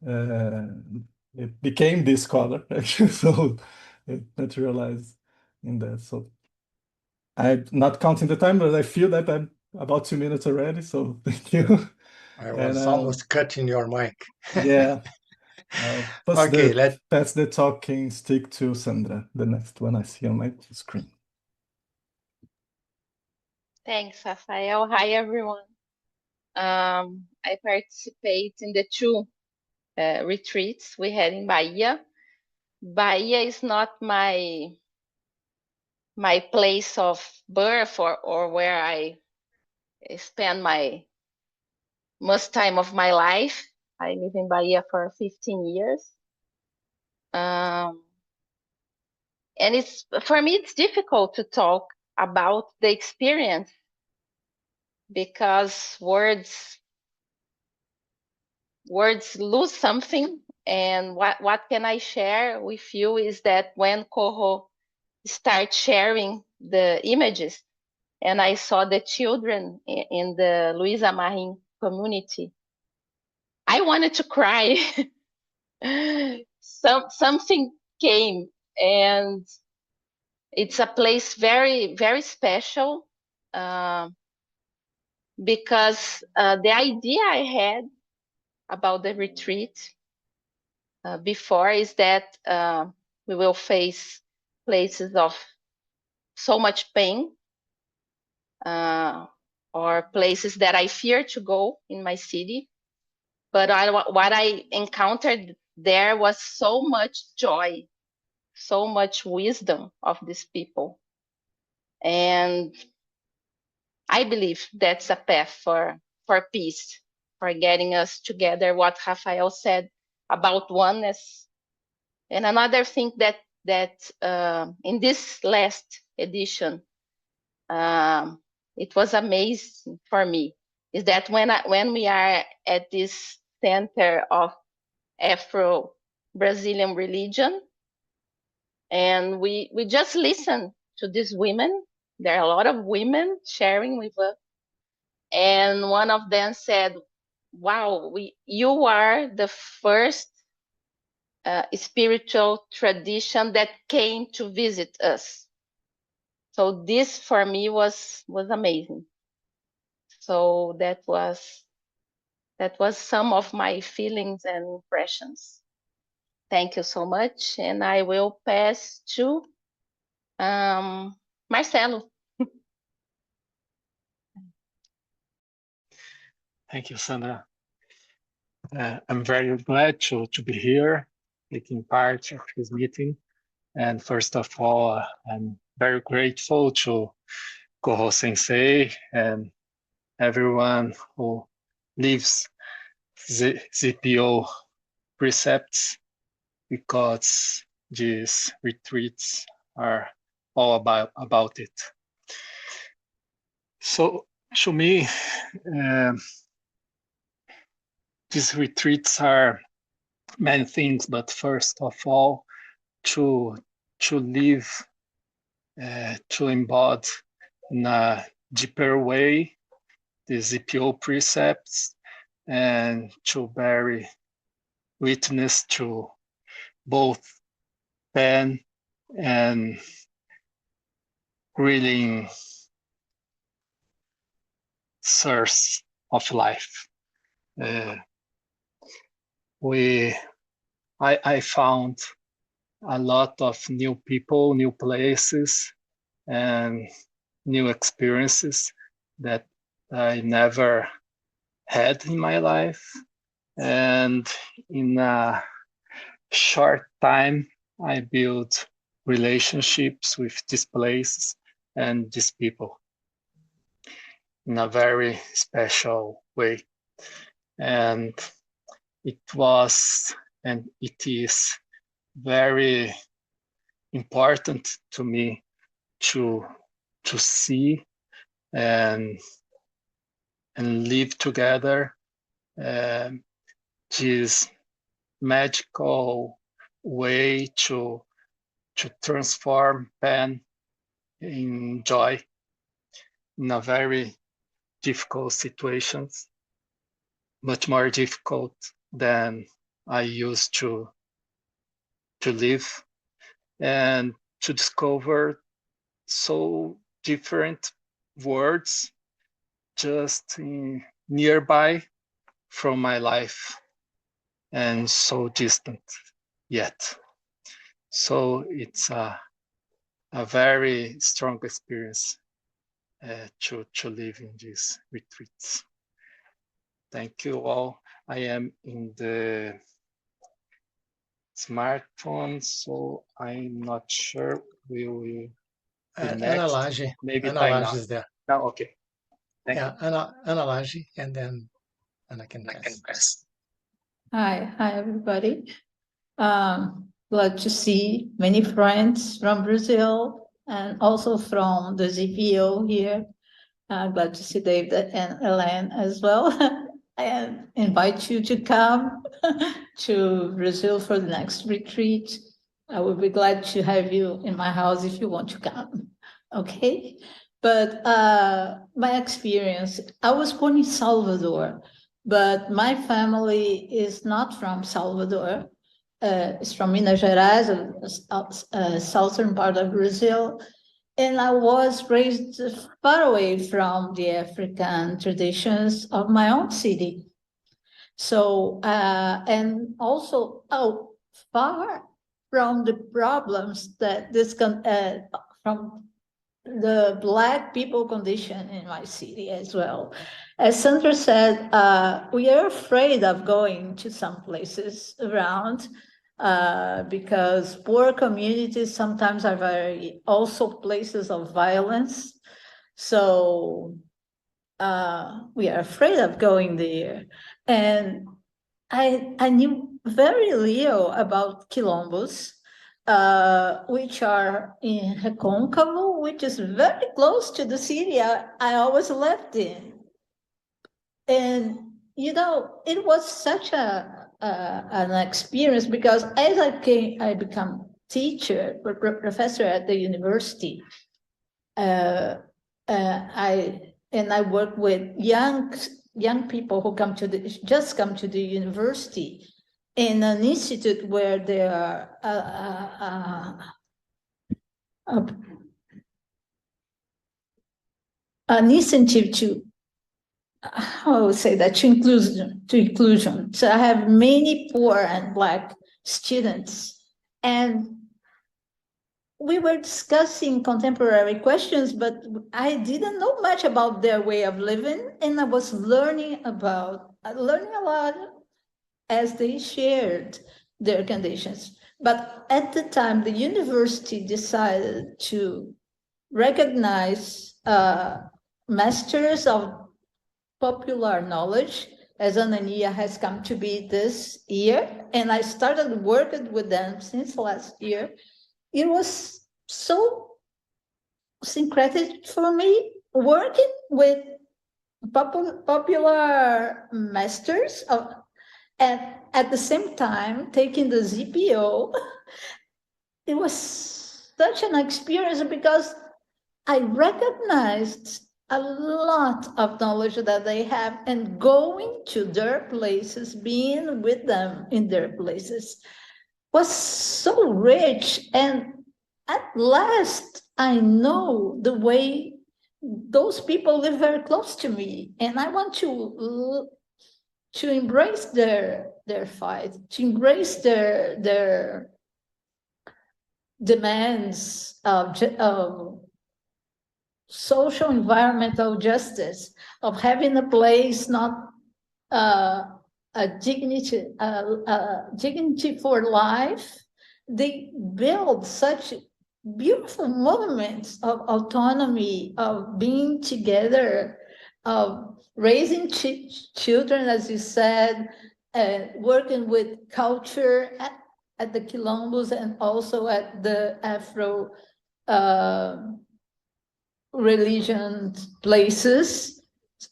and it became this color actually, so it materialized in that. So I'm not counting the time, but I feel that I'm about 2 minutes already. So thank you. I And was almost cutting your mic. yeah, Okay, pass the talking stick to Sandra, the next one I see on my screen. Thanks, Rafael. Hi, everyone. I participate in the two retreats we had in Bahia. Bahia is not my place of birth or where I spend my most time of my life. I live in Bahia for 15 years. And for me, it's difficult to talk about the experience because words lose something. And what can I share with you is that when Koho started sharing the images and I saw the children in the Luisa Marin community, I wanted to cry. Something came, and it's a place very, very special because the idea I had about the retreat before is that we will face places of so much pain or places that I fear to go in my city. But what I encountered there was so much joy, so much wisdom of these people. And I believe that's a path for peace, for getting us together, what Rafael said about oneness. And another thing that in this last edition, it was amazing for me, is that when we are at this center of Afro-Brazilian religion, and we just listen to these women. There are a lot of women sharing with us, and one of them said, "Wow, you are the first spiritual tradition that came to visit us." So this for me was amazing. So that was some of my feelings and impressions. Thank you so much, and I will pass to Marcelo. Thank you, Sandra. I'm very glad to be here, taking part of this meeting. And first of all, I'm very grateful to Koho Sensei and everyone who lives ZPO precepts, because these retreats are all about it. So to me, these retreats are many things, but first of all, to live, to embody in a deeper way the ZPO precepts and to bear witness to both pain and grilling source of life. I found a lot of new people, new places, and new experiences that I never had in my life. And in a short time, I built relationships with these places and these people in a very special way. And it was and it is very important to me to see and live together this magical way to transform pain in joy in a very difficult situations, much more difficult than I used to live, and to discover so different words just nearby from my life and so distant yet. So it's a very strong experience to live in these retreats. Thank you all. I am in the smartphone, so I'm not sure we will be next. Maybe Ana is there. No, okay. Thank you. Ana Laje, and then Ana can pass. Hi everybody. Glad to see many friends from Brazil and also from the ZPO here. Glad to see David and Elaine as well. And invite you to come to Brazil for the next retreat. I will be glad to have you in my house if you want to come. Okay? But my experience, I was born in Salvador, but my family is not from Salvador. It's from Minas Gerais, a southern part of Brazil. And I was raised far away from the African traditions of my own city. So, and also far from the problems that from the Black people condition in my city as well. As Sandra said, we are afraid of going to some places around because poor communities sometimes are also places of violence. So we are afraid of going there. And I knew very little about quilombos, which are in Recôncavo, which is very close to the city I always lived in. And, you know, it was such an experience because as I become teacher, professor at the university, I work with young people who just come to the university in an institute where there are an incentive to, how I would say that, to inclusion. So I have many poor and Black students, and we were discussing contemporary questions, but I didn't know much about their way of living, and I was learning a lot as they shared their conditions. But at the time, the university decided to recognize masters of popular knowledge, as Anania has come to be this year, and I started working with them since last year. It was so syncretic for me, working with popular masters And at the same time, taking the ZPO, it was such an experience because I recognized a lot of knowledge that they have, and going to their places, being with them in their places was so rich. And at last, I know the way those people live very close to me, and I want to embrace their fight, to embrace their demands of social environmental justice, of having a place, not a dignity for life. They build such beautiful movements of autonomy, of being together, of raising children, as you said, working with culture at the Quilombos and also at the Afro religion places.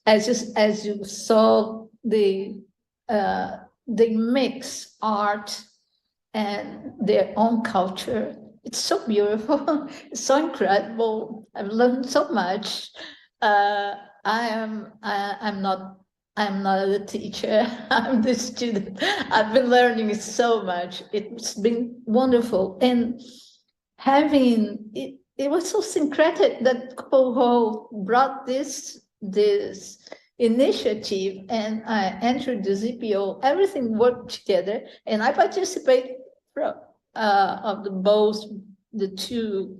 As you saw, they mix art and their own culture. It's so beautiful. It's so incredible. I've learned so much. I'm not a teacher. I'm the student. I've been learning so much. It's been wonderful, and having it. It was so syncretic that Koho brought this initiative, and I entered the ZPO. Everything worked together, and I participate of the two.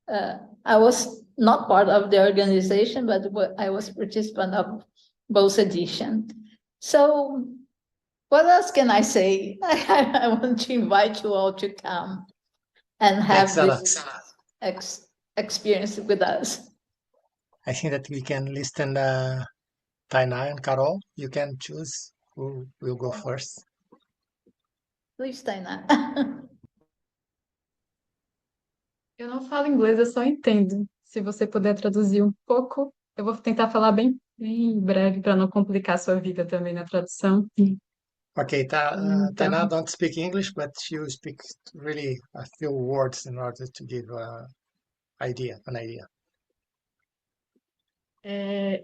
I was not part of the organization, but I was participant of both editions. So what else can I say? I want to invite you all to come and have this experience with us. I think that we can listen Tainá and Carol. You can choose who will go first. Please, Tainá. Eu não falo inglês, eu só entendo. Se você puder traduzir um pouco, eu vou tentar falar bem breve para não complicar a sua vida também na tradução. Okay, Tainá don't speak English, but she will speak really a few words in order to give an idea.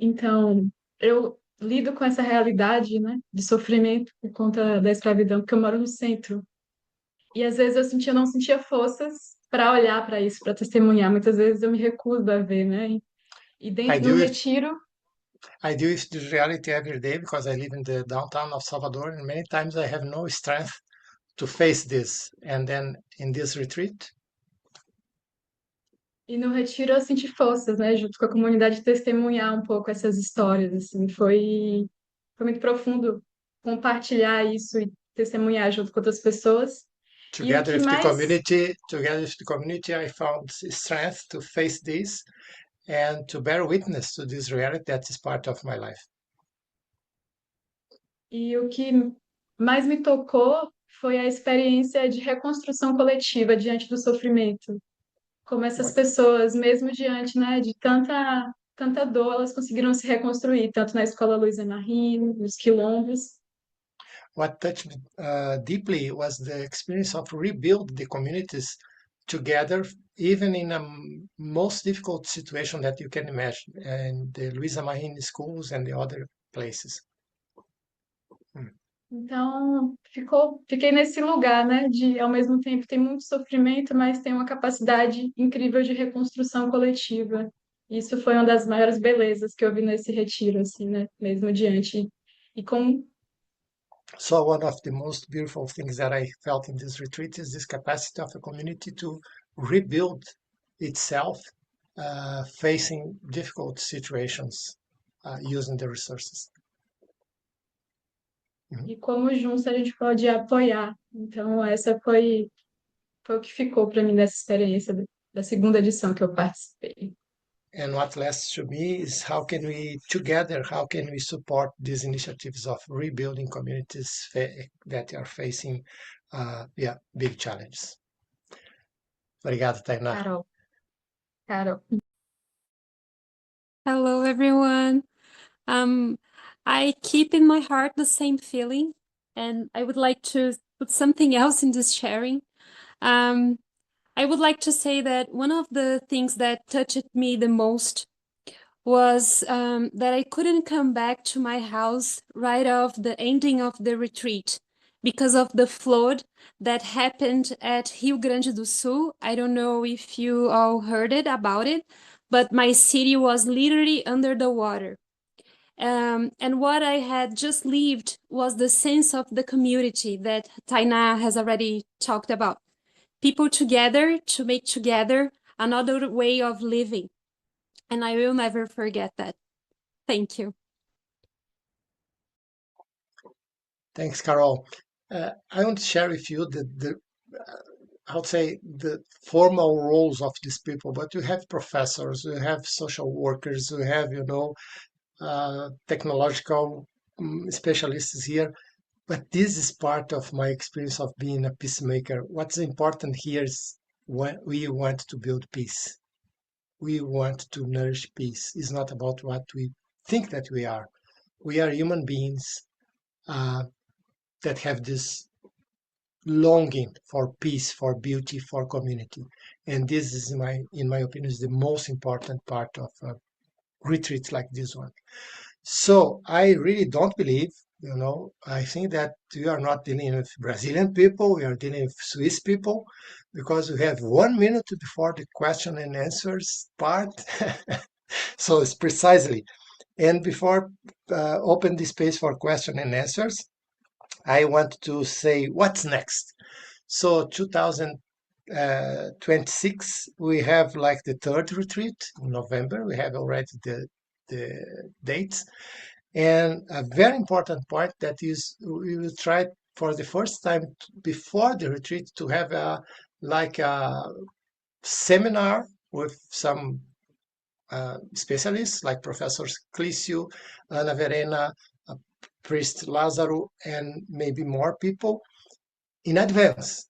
Então, eu lido com essa realidade, né, de sofrimento por conta da escravidão, porque eu moro no centro. E às vezes eu não sentia forças para olhar para isso, para testemunhar. Muitas vezes eu me recuso a ver, né? E dentro do retiro, I deal with this reality every day because I live in the downtown of Salvador, and many times I have no strength to face this. And then in this retreat, e no retiro eu senti forças, né, junto com a comunidade, testemunhar um pouco essas histórias, assim, foi muito profundo compartilhar isso e testemunhar junto com outras pessoas. together with the community, I found strength to face this and to bear witness to this reality that is part of my life. E o que mais me tocou foi a experiência de reconstrução coletiva diante do sofrimento. Como essas pessoas, mesmo diante, né, de tanta dor, elas conseguiram se reconstruir, tanto na Escola Luiza Marim, nos quilombos. What touched me deeply was the experience of rebuild the communities together, even in a most difficult situation that you can imagine, in the Luiza Marim schools and the other places. Então, fiquei nesse lugar, né, de, ao mesmo tempo, tem muito sofrimento, mas tem uma capacidade incrível de reconstrução coletiva. Isso foi uma das maiores belezas que eu vi nesse retiro, assim, né, mesmo diante. So one of the most beautiful things that I felt in this retreat is this capacity of a community to rebuild itself, facing difficult situations, using the resources. E como juntos a gente pode apoiar. Então, essa foi o que ficou para mim nessa experiência da segunda edição que eu participei. And what lasts to me is how can we support these initiatives of rebuilding communities that are facing big challenges. Obrigado, Tainá. Carol. Hello, everyone. I keep in my heart the same feeling and I would like to put something else in this sharing. I would like to say that one of the things that touched me the most was that I couldn't come back to my house right off the ending of the retreat because of the flood that happened at Rio Grande do Sul. I don't know if you all heard about it, but my city was literally under the water. And what I had just lived was the sense of the community that Taina has already talked about. People together to make together another way of living. And I will never forget that. Thank you. Thanks, Carol. I want to share with you I would say the formal roles of these people, but you have professors, you have social workers, you have, technological specialists here. But this is part of my experience of being a peacemaker. What's important here is when we want to build peace. We want to nourish peace. It's not about what we think that we are. We are human beings that have this longing for peace, for beauty, for community. And this is, in my opinion, is the most important part of a retreat like this one. So I really don't believe, I think that we are not dealing with Brazilian people, we are dealing with Swiss people, because we have 1 minute before the question and answers part. So it's precisely. And before open the space for question and answers, I want to say what's next. So 2026, we have like the third retreat in November. We have already the dates. And a very important point that is we will try for the first time before the retreat to have a seminar with some specialists like Professors Clício, Ana Verena, Priest Lázaro, and maybe more people in advance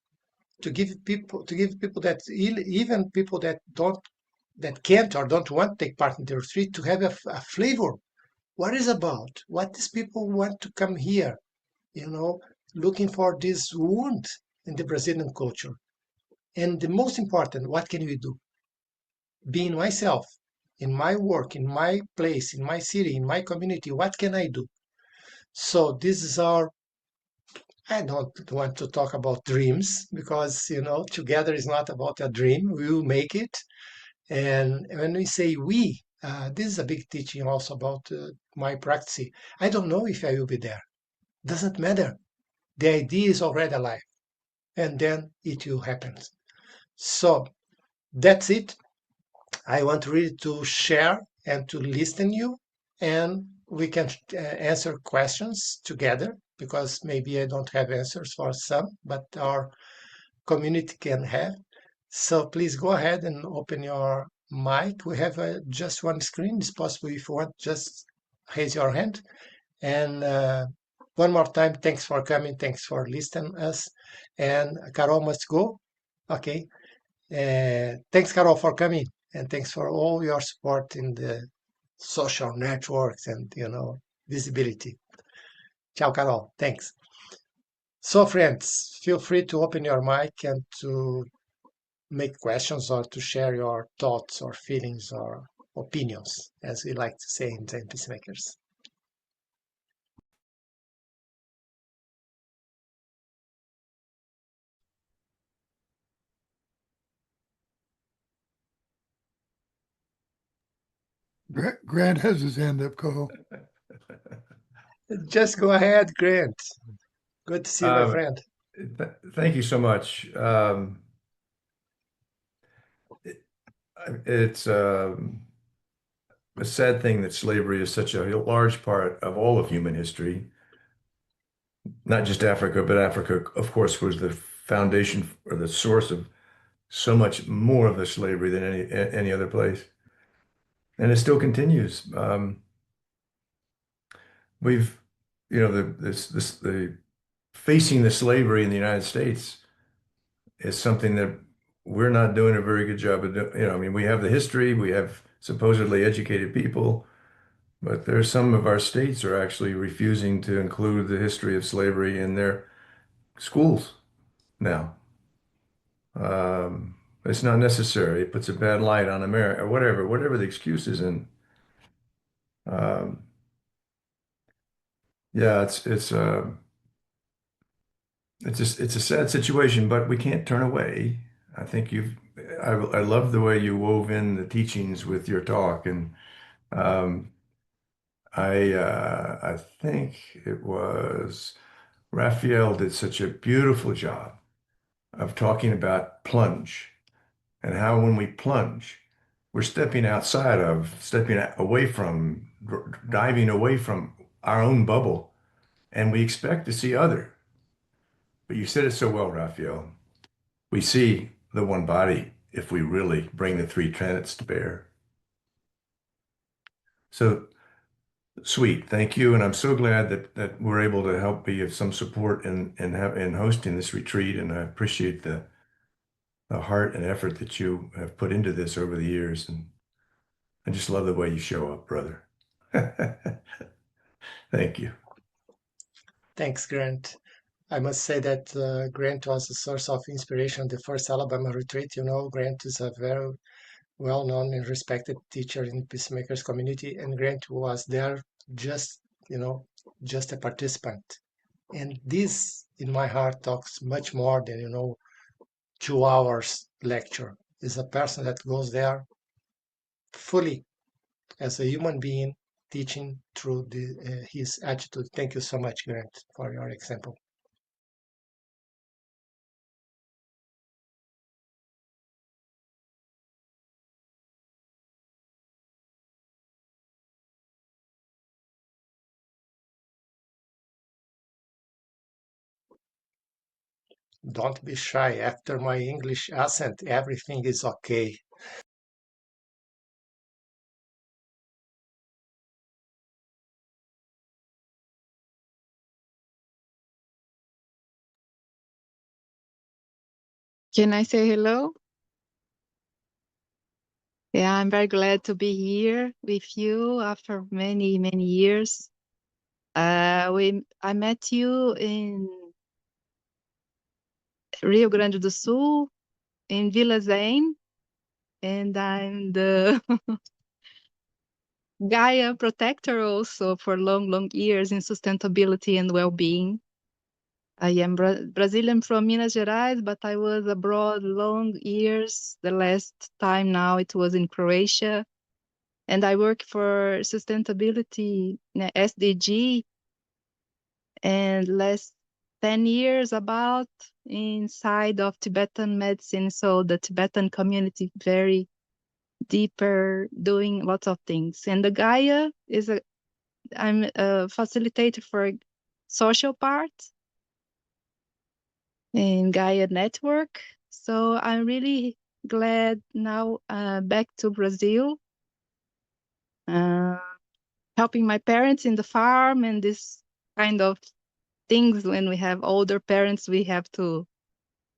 to give people that even people that can't or don't want to take part in the retreat to have a flavor. What is about? What these people want to come here, looking for this wound in the Brazilian culture. And the most important, what can we do? Being myself, in my work, in my place, in my city, in my community, what can I do? So this is I don't want to talk about dreams because, together is not about a dream. We will make it. And when we say we, this is a big teaching also about my practice. I don't know if I will be there. Doesn't matter. The idea is already alive. And then it will happen. So that's it. I want really to share and to listen you. And we can answer questions together because maybe I don't have answers for some, but our community can have. So please go ahead and open your mic. We have just one screen. It's possible if you want, just raise your hand. And one more time, thanks for coming. Thanks for listening us. And Carol must go. Okay. Thanks, Carol, for coming. And thanks for all your support in the social networks and, visibility. Ciao, Carol. Thanks. So, friends, feel free to open your mic and to make questions or to share your thoughts or feelings or opinions, as we like to say in Zen Peacemakers. Grant has his hand up, Koho. Just go ahead, Grant. Good to see you, my friend. Thank you so much. It's a sad thing that slavery is such a large part of all of human history, not just Africa, but Africa, of course, was the foundation or the source of so much more of the slavery than any other place. And it still continues. We've, the facing the slavery in the United States is something that we're not doing a very good job of doing. I mean, we have the history, we have supposedly educated people, but there's some of our states are actually refusing to include the history of slavery in their schools now. It's not necessary. It puts a bad light on America, or whatever the excuse is. And um, yeah, it's a sad situation, but we can't turn away. I think I love the way you wove in the teachings with your talk, and um, I think it was Raphael did such a beautiful job of talking about plunge and how when we plunge, we're stepping away from, diving away from our own bubble, and we expect to see other. But you said it so well, Raphael. We see the one body if we really bring the three planets to bear. So sweet, thank you, and I'm so glad that we're able to help be of some support in hosting this retreat, and I appreciate the heart and effort that you have put into this over the years, and I just love the way you show up, brother. Thank you. Thanks, Grant. I must say that Grant was a source of inspiration the first Alabama retreat. Grant is a very well-known and respected teacher in the Peacemakers community, and Grant was there just, just a participant. And this, in my heart, talks much more than, 2 hours lecture. Is a person that goes there fully as a human being, teaching through his attitude. Thank you so much, Grant, for your example. Don't be shy. After my English accent, everything is okay. Can I say hello? Yeah, I'm very glad to be here with you after many, many years. I met you in Rio Grande do Sul, in Vila Zen, and I'm the Gaia protector also for long, long years in sustainability and well-being. I am Brazilian from Minas Gerais, but I was abroad long years. The last time now it was in Croatia. And I work for sustainability SDG, and last 10 years about inside of Tibetan medicine. So the Tibetan community very deeper, doing lots of things. And the Gaia I'm a facilitator for social part in Gaia network. So I'm really glad now back to Brazil. Helping my parents in the farm and this kind of things. When we have older parents, we have to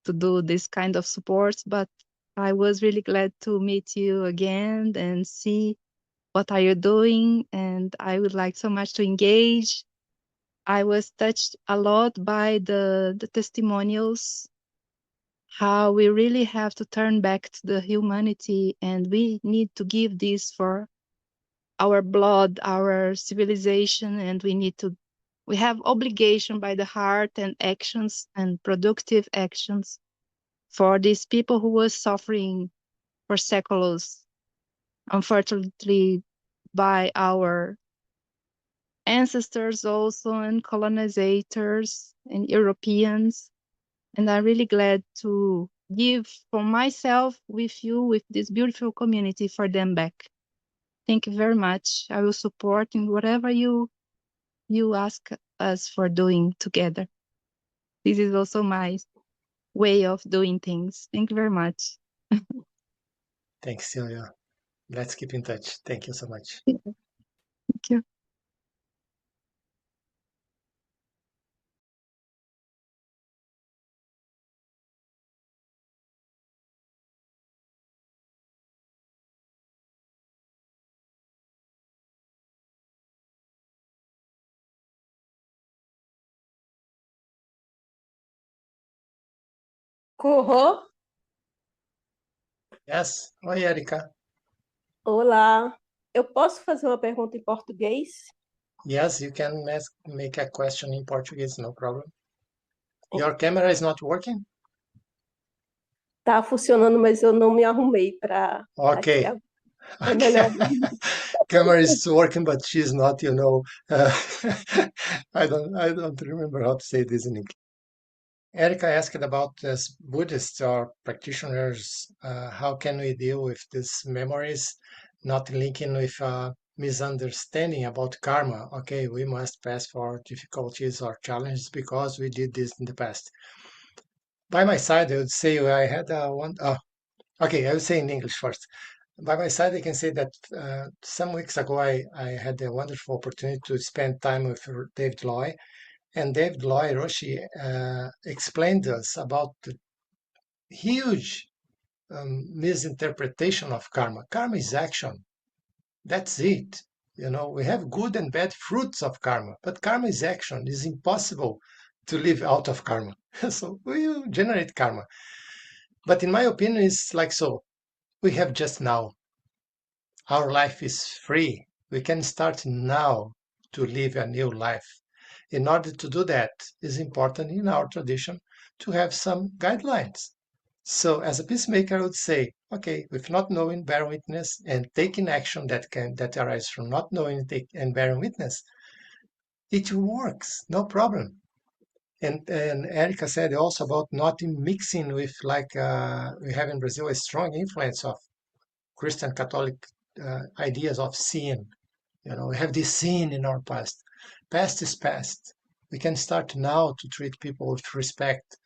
do this kind of supports. But I was really glad to meet you again and see what are you doing, and I would like so much to engage. I was touched a lot by the testimonials, how we really have to turn back to the humanity, and we need to give this for our blood, our civilization, and we have obligation by the heart and actions and productive actions for these people who were suffering for séculos, unfortunately, by our ancestors also, and colonizers and Europeans. And I'm really glad to give for myself with you, with this beautiful community, for them back. Thank you very much. I will support in whatever you ask us for doing together. This is also my way of doing things. Thank you very much. Thanks, Celia. Let's keep in touch. Thank you so much. Thank you. Koho, Yes. Oi, Erika. olá. Eu posso fazer uma pergunta em português? Yes, you can make a question in Portuguese, no problem. Your camera is not working? Tá funcionando, mas eu não me arrumei para aqui. Okay. É melhor. Camera is working, but she's not, uh, I don't remember how to say this in English. Erica asked about as Buddhists or practitioners, how can we deal with these memories, not linking with misunderstanding about karma. Okay, we must pass for difficulties or challenges because we did this in the past. By my side, I would say I had okay, I would say in English first. By my side, I can say that some weeks ago, I had a wonderful opportunity to spend time with David Loy. And David Loy Roshi explained us about the huge misinterpretation of karma. Karma is action. That's it. We have good and bad fruits of karma, but karma is action. It's impossible to live out of karma. So we generate karma. But in my opinion, it's like so. We have just now. Our life is free. We can start now to live a new life. In order to do that, it's important in our tradition to have some guidelines. So as a peacemaker, I would say, okay, with not knowing, bear witness, and taking action that arises from not knowing and bearing witness, it works, no problem. And Erica said also about not mixing with we have in Brazil a strong influence of Christian Catholic ideas of sin. We have this sin in our past. Past is past. We can start now to treat people with respect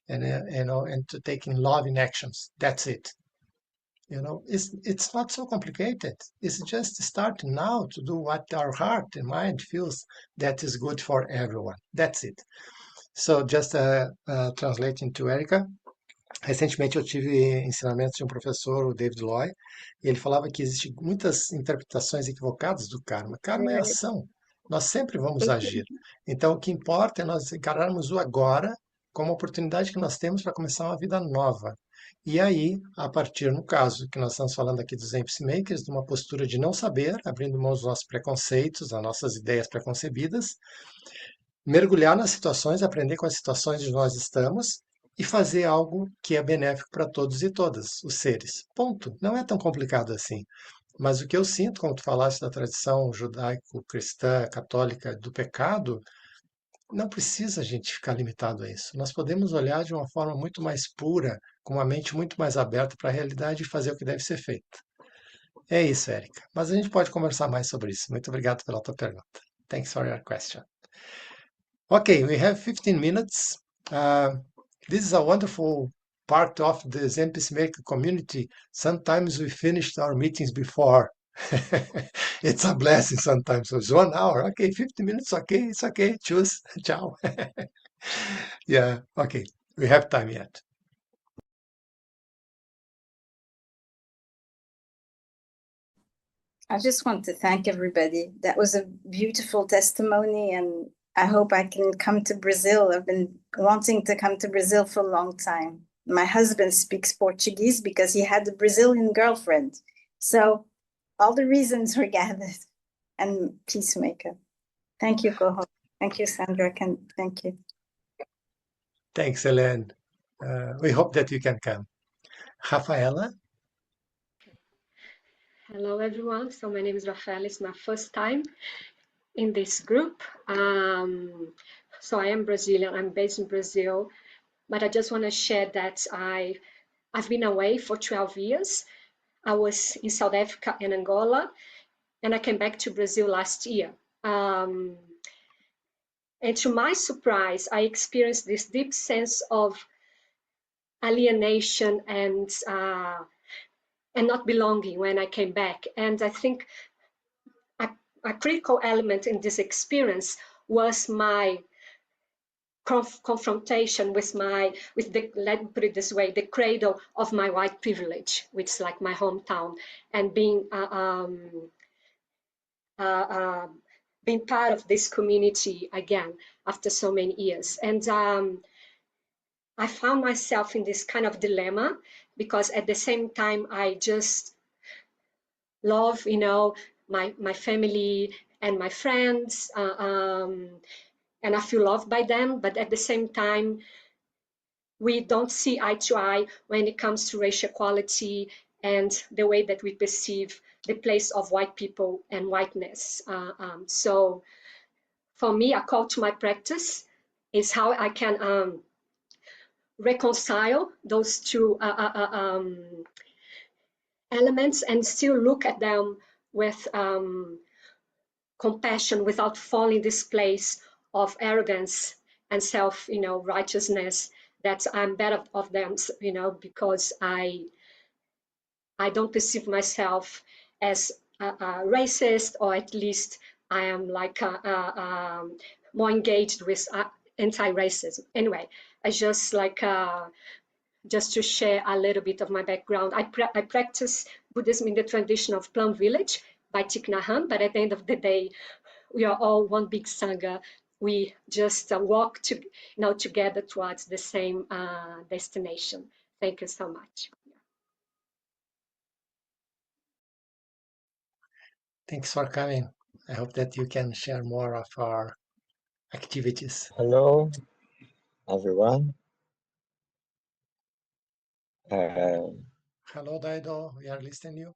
and to taking loving actions. That's it. It's not so complicated. It's just start now to do what our heart and mind feels that is good for everyone. That's it. So just translating to Erica. Recentemente eu tive ensinamentos de um professor, o David Loy, e ele falava que existem muitas interpretações equivocadas do karma. Karma é ação. Nós sempre vamos agir. Então, o que importa é nós encararmos o agora como a oportunidade que nós temos para começar uma vida nova. E aí, a partir, no caso, que nós estamos falando aqui dos Peacemakers, de uma postura de não saber, abrindo mão dos nossos preconceitos, das nossas ideias preconcebidas, mergulhar nas situações, aprender com as situações onde nós estamos e fazer algo que é benéfico para todos e todas, os seres. Ponto. Não é tão complicado assim. Mas o que eu sinto, como tu falaste da tradição judaico-cristã, católica, do pecado, não precisa a gente ficar limitado a isso. Nós podemos olhar de uma forma muito mais pura, com uma mente muito mais aberta para a realidade e fazer o que deve ser feito. É isso, Érica. Mas a gente pode conversar mais sobre isso. Muito obrigado pela tua pergunta. Thanks for your question. Okay, we have 15 minutes. This is a wonderful part of the Zen Peacemaker community. Sometimes we finished our meetings before. It's a blessing sometimes. So it's 1 hour. Okay, 50 minutes. Okay, it's okay. Choose. Ciao. Yeah, okay. We have time yet. I just want to thank everybody. That was a beautiful testimony, and I hope I can come to Brazil. I've been wanting to come to Brazil for a long time. My husband speaks Portuguese because he had a Brazilian girlfriend. So all the reasons were gathered. And Peacemaker. Thank you, Koho. Thank you, Sandra. Thank you. Thanks, Helen. We hope that you can come. Rafaela? Hello, everyone. So my name is Rafaela. It's my first time in this group. So I am Brazilian. I'm based in Brazil, but I just want to share that I've been away for 12 years. I was in South Africa and Angola, and I came back to Brazil last year. And to my surprise, I experienced this deep sense of alienation and not belonging when I came back. And I think a critical element in this experience was my confrontation with let me put it this way, the cradle of my white privilege, which is like my hometown, and being part of this community again after so many years. And I found myself in this kind of dilemma, because at the same time I just love, my family and my friends, and I feel loved by them, but at the same time we don't see eye to eye when it comes to racial equality and the way that we perceive the place of white people and whiteness. So for me, a call to my practice is how I can reconcile those two elements and still look at them with compassion without falling this place of arrogance and self, righteousness, that I'm better of them, because I don't perceive myself as a racist, or at least I am like more engaged with anti-racism. Anyway, I just like just to share a little bit of my background. I practice Buddhism in the tradition of Plum Village by Thich Nhat Hanh, but at the end of the day, we are all one big sangha. We just walk together towards the same destination. Thank you so much. Thanks for coming. I hope that you can share more of our activities. Hello, everyone. Uh, Hello, Daido. We are listening to you.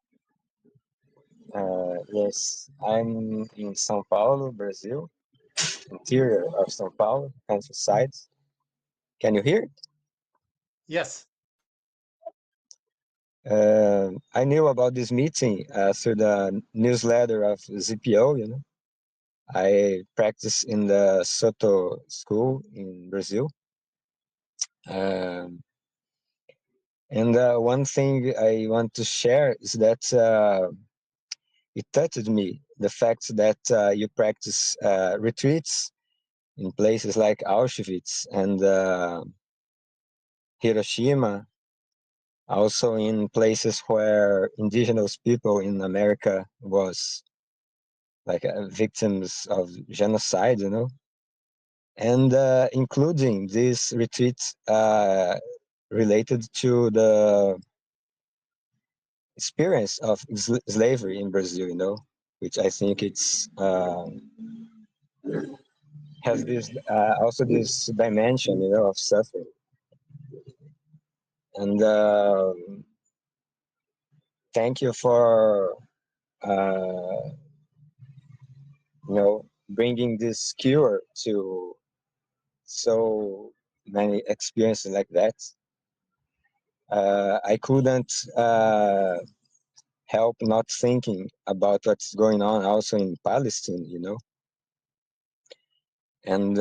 yes, I'm in São Paulo, Brazil, interior of São Paulo, countryside. Can you hear? Yes. I knew about this meeting through the newsletter of ZPO, I practice in the Soto school in Brazil. And one thing I want to share is that it touched me, the fact that you practice retreats in places like Auschwitz and Hiroshima, also in places where indigenous people in America was like victims of genocide, and including this retreat related to the experience of slavery in Brazil, which I think it's has this also this dimension, of suffering. And thank you for bringing this cure to so many experiences like that. I couldn't help not thinking about what's going on also in Palestine, and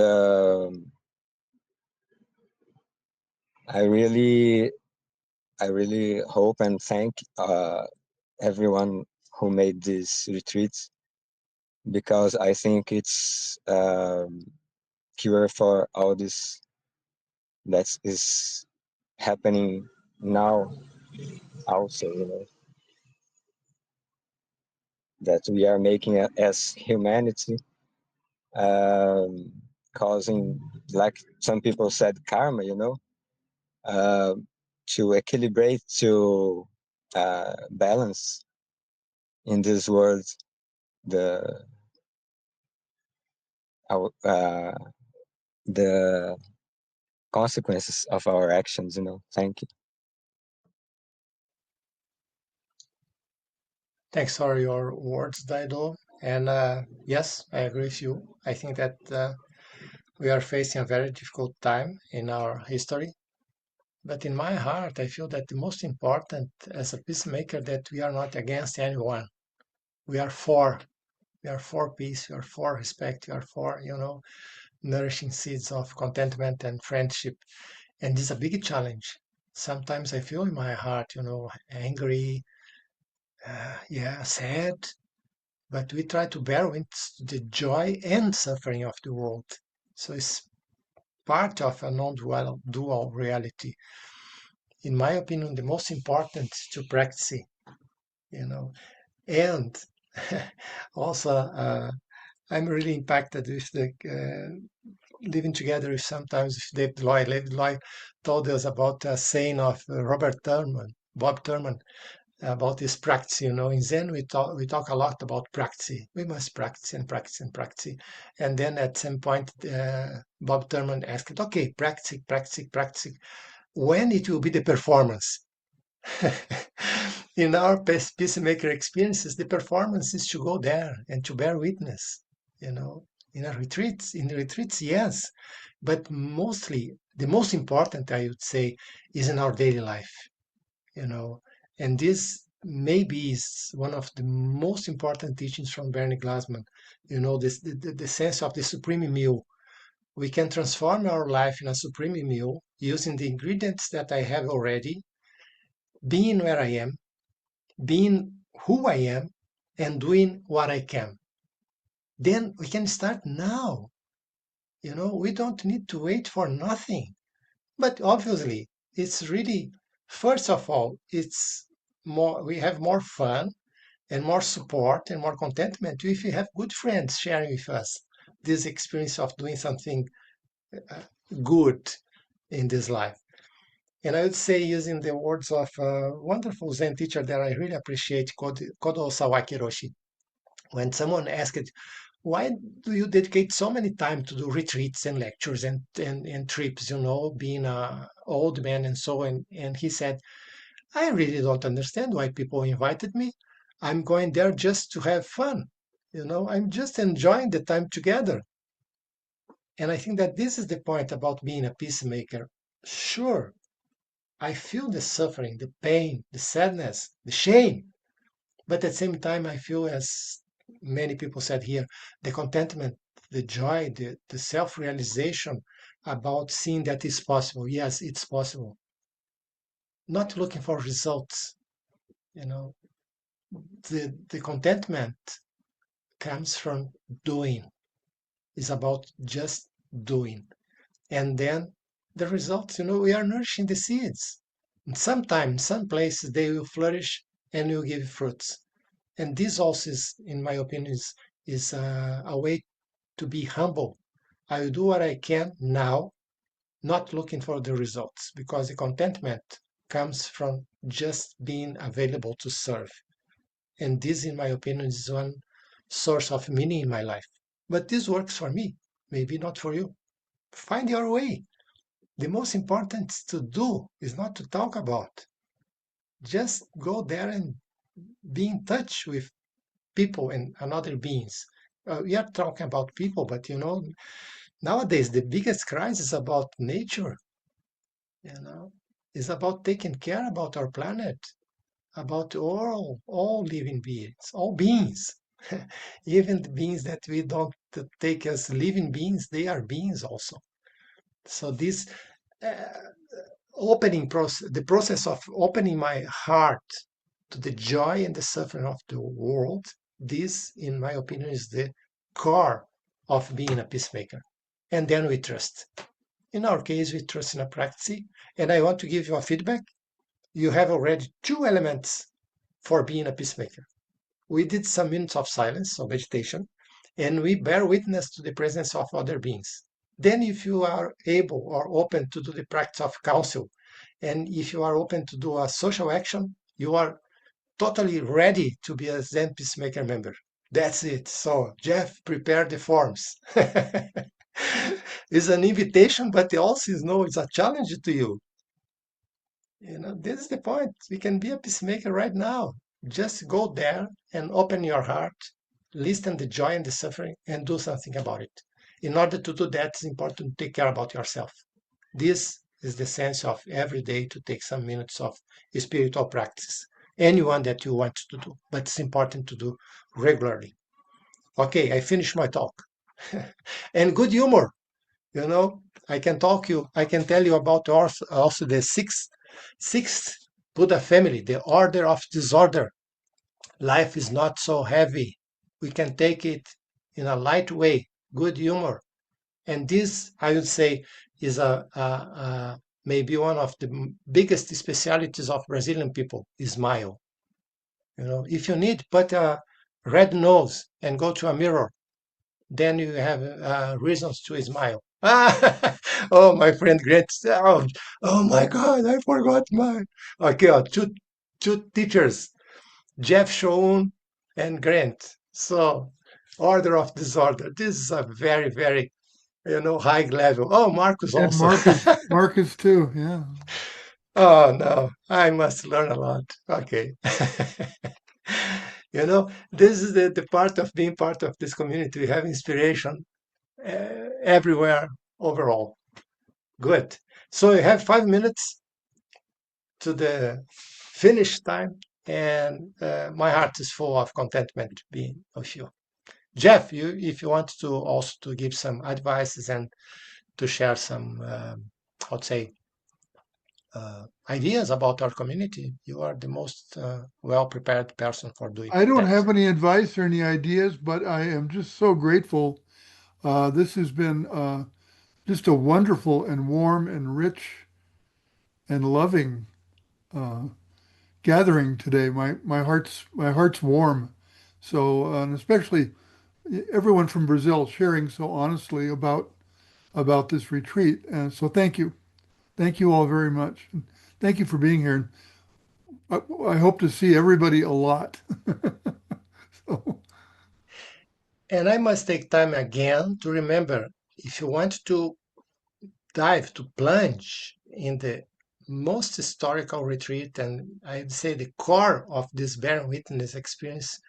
I really hope and thank everyone who made this retreat, because I think it's cure for all this that is happening now also, that we are making as humanity, causing, like some people said, karma, to equilibrate, to balance in this world the consequences of our actions. Thank you. Thanks for your words, Daido. And yes, I agree with you. I think that we are facing a very difficult time in our history. But in my heart, I feel that the most important as a peacemaker that we are not against anyone. We are for peace, we are for respect, we are for, nourishing seeds of contentment and friendship. And this is a big challenge. Sometimes I feel in my heart, angry, sad, but we try to bear with the joy and suffering of the world. So it's part of a non-dual reality. In my opinion, the most important is to practice, and also I'm really impacted with the living together with sometimes with David Lloyd. David Lloyd told us about a saying of Bob Thurman, about this practice. In Zen we talk a lot about practice. We must practice and practice and practice. And then at some point, Bob Thurman asked, okay, practice. When it will be the performance? In our peacemaker experiences, the performance is to go there and to bear witness, in the retreats, yes, but mostly the most important, I would say, is in our daily life, and this maybe is one of the most important teachings from Bernie Glassman, the sense of the supreme meal. We can transform our life in a supreme meal using the ingredients that I have already, being where I am, being who I am, and doing what I can. Then we can start now. We don't need to wait for nothing. But obviously, it's really, first of all, we have more fun and more support and more contentment if we have good friends sharing with us this experience of doing something good in this life. And I would say, using the words of a wonderful Zen teacher that I really appreciate, Koho Sawaki Roshi, when someone asked, why do you dedicate so many time to do retreats and lectures and trips, being an old man and so on? And he said, I really don't understand why people invited me. I'm going there just to have fun. I'm just enjoying the time together. And I think that this is the point about being a peacemaker. Sure, I feel the suffering, the pain, the sadness, the shame. But at the same time, I feel, as many people said here, the contentment, the joy, the self-realization about seeing that it's possible. Yes, it's possible. Not looking for results. The contentment comes from doing. It's about just doing. And then the results, we are nourishing the seeds. And sometimes, some places, they will flourish and will give fruits. And this also is, in my opinion, is a way to be humble. I will do what I can now, not looking for the results, because the contentment comes from just being available to serve. And this, in my opinion, is one source of meaning in my life. But this works for me, maybe not for you. Find your way. The most important to do is not to talk about. Just go there and be in touch with people and other beings. We are talking about people, but nowadays the biggest crisis is about nature. It's about taking care about our planet, about all living beings, all beings. Even the beings that we don't take as living beings, they are beings also. So this opening process, the process of opening my heart to the joy and the suffering of the world, this, in my opinion, is the core of being a peacemaker. And then we trust. In our case, we trust in a practice. And I want to give you a feedback. You have already 2 elements for being a peacemaker. We did some minutes of silence, of meditation, and we bear witness to the presence of other beings. Then if you are able or open to do the practice of counsel, and if you are open to do a social action, you are totally ready to be a Zen Peacemaker member. That's it. So, Jeff, prepare the forms. It's an invitation, but also it's a challenge to you. This is the point. We can be a peacemaker right now. Just go there and open your heart, listen the joy and the suffering, and do something about it. In order to do that, it's important to take care about yourself. This is the sense of every day to take some minutes of spiritual practice. Anyone that you want to do, but it's important to do regularly. Okay, I finished my talk. And good humor. I can tell you about also the sixth Buddha family, the order of disorder. Life is not so heavy. We can take it in a light way, good humor. And this, I would say, is maybe one of the biggest specialities of Brazilian people, is smile. If you need, put a red nose and go to a mirror, then you have reasons to smile. Oh, my friend Grant. Oh my God, I forgot mine. Okay, two teachers, Jeff Schoen and Grant. So, order of disorder. This is a very, very, high level. Oh, Marcus And also. Marcus too. Yeah. Oh no, I must learn a lot. Okay. This is the part of being part of this community. We have inspiration everywhere overall. Good. So you have 5 minutes to the finish time, and my heart is full of contentment being with you. Jeff, if you want to also to give some advices and to share some, how to say, ideas about our community, you are the most well-prepared person for doing I don't that. have any advice or any ideas, but I am just so grateful. This has been just a wonderful and warm and rich and loving uh, gathering today. My heart's warm. So and especially everyone from Brazil sharing so honestly about this retreat. And so thank you all very much. And thank you for being here. I hope to see everybody a lot. So. And I must take time again to remember, if you want to to plunge in the most historical retreat, and I'd say the core of this bearing witness experience,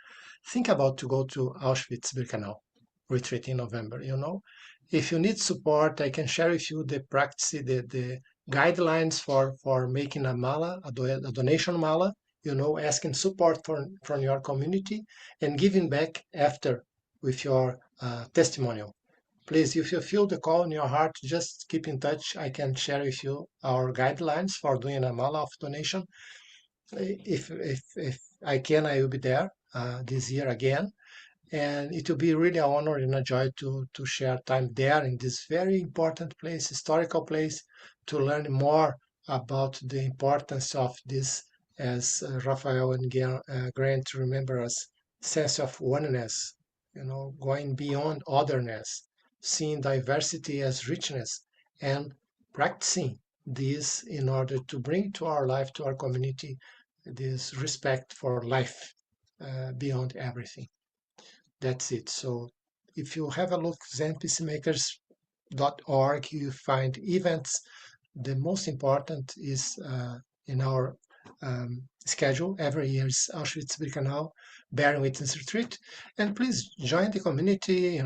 think about to go to Auschwitz-Birkenau retreat in November. If you need support, I can share with you the practice, the guidelines for making a mala, a donation mala. Asking support from your community and giving back after with your testimonial. Please, if you feel the call in your heart, just keep in touch. I can share with you our guidelines for doing a mala of donation. If I can, I will be there this year again. And it will be really an honor and a joy to share time there in this very important place, historical place, to learn more about the importance of this, as Raphael and Grant remember us, sense of oneness, going beyond otherness, seeing diversity as richness, and practicing this in order to bring to our life, to our community, this respect for life beyond everything. That's it. So if you have a look, zenpeacemakers.org, you find events. The most important is in our schedule every year is Auschwitz-Birkenau Bearing Witness Retreat. And please join the community,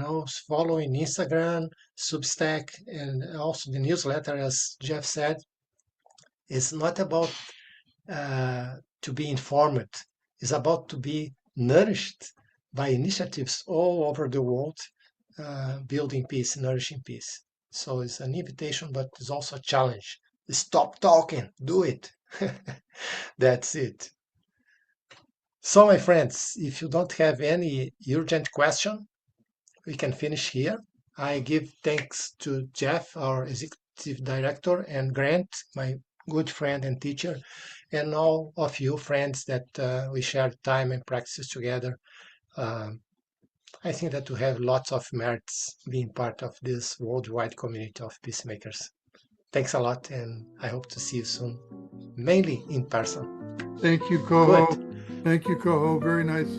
follow in Instagram, Substack, and also the newsletter, as Jeff said. It's not about to be informed. It's about to be nourished by initiatives all over the world, building peace, nourishing peace. So it's an invitation, but it's also a challenge. Stop talking, do it. That's it. So, my friends, if you don't have any urgent question, we can finish here. I give thanks to Jeff, our executive director, and Grant, my good friend and teacher, and all of you friends that we share time and practices together. I think that we have lots of merits being part of this worldwide community of peacemakers. Thanks a lot, and I hope to see you soon, mainly in person. Thank you, Koho. Thank you, Koho. Very nice.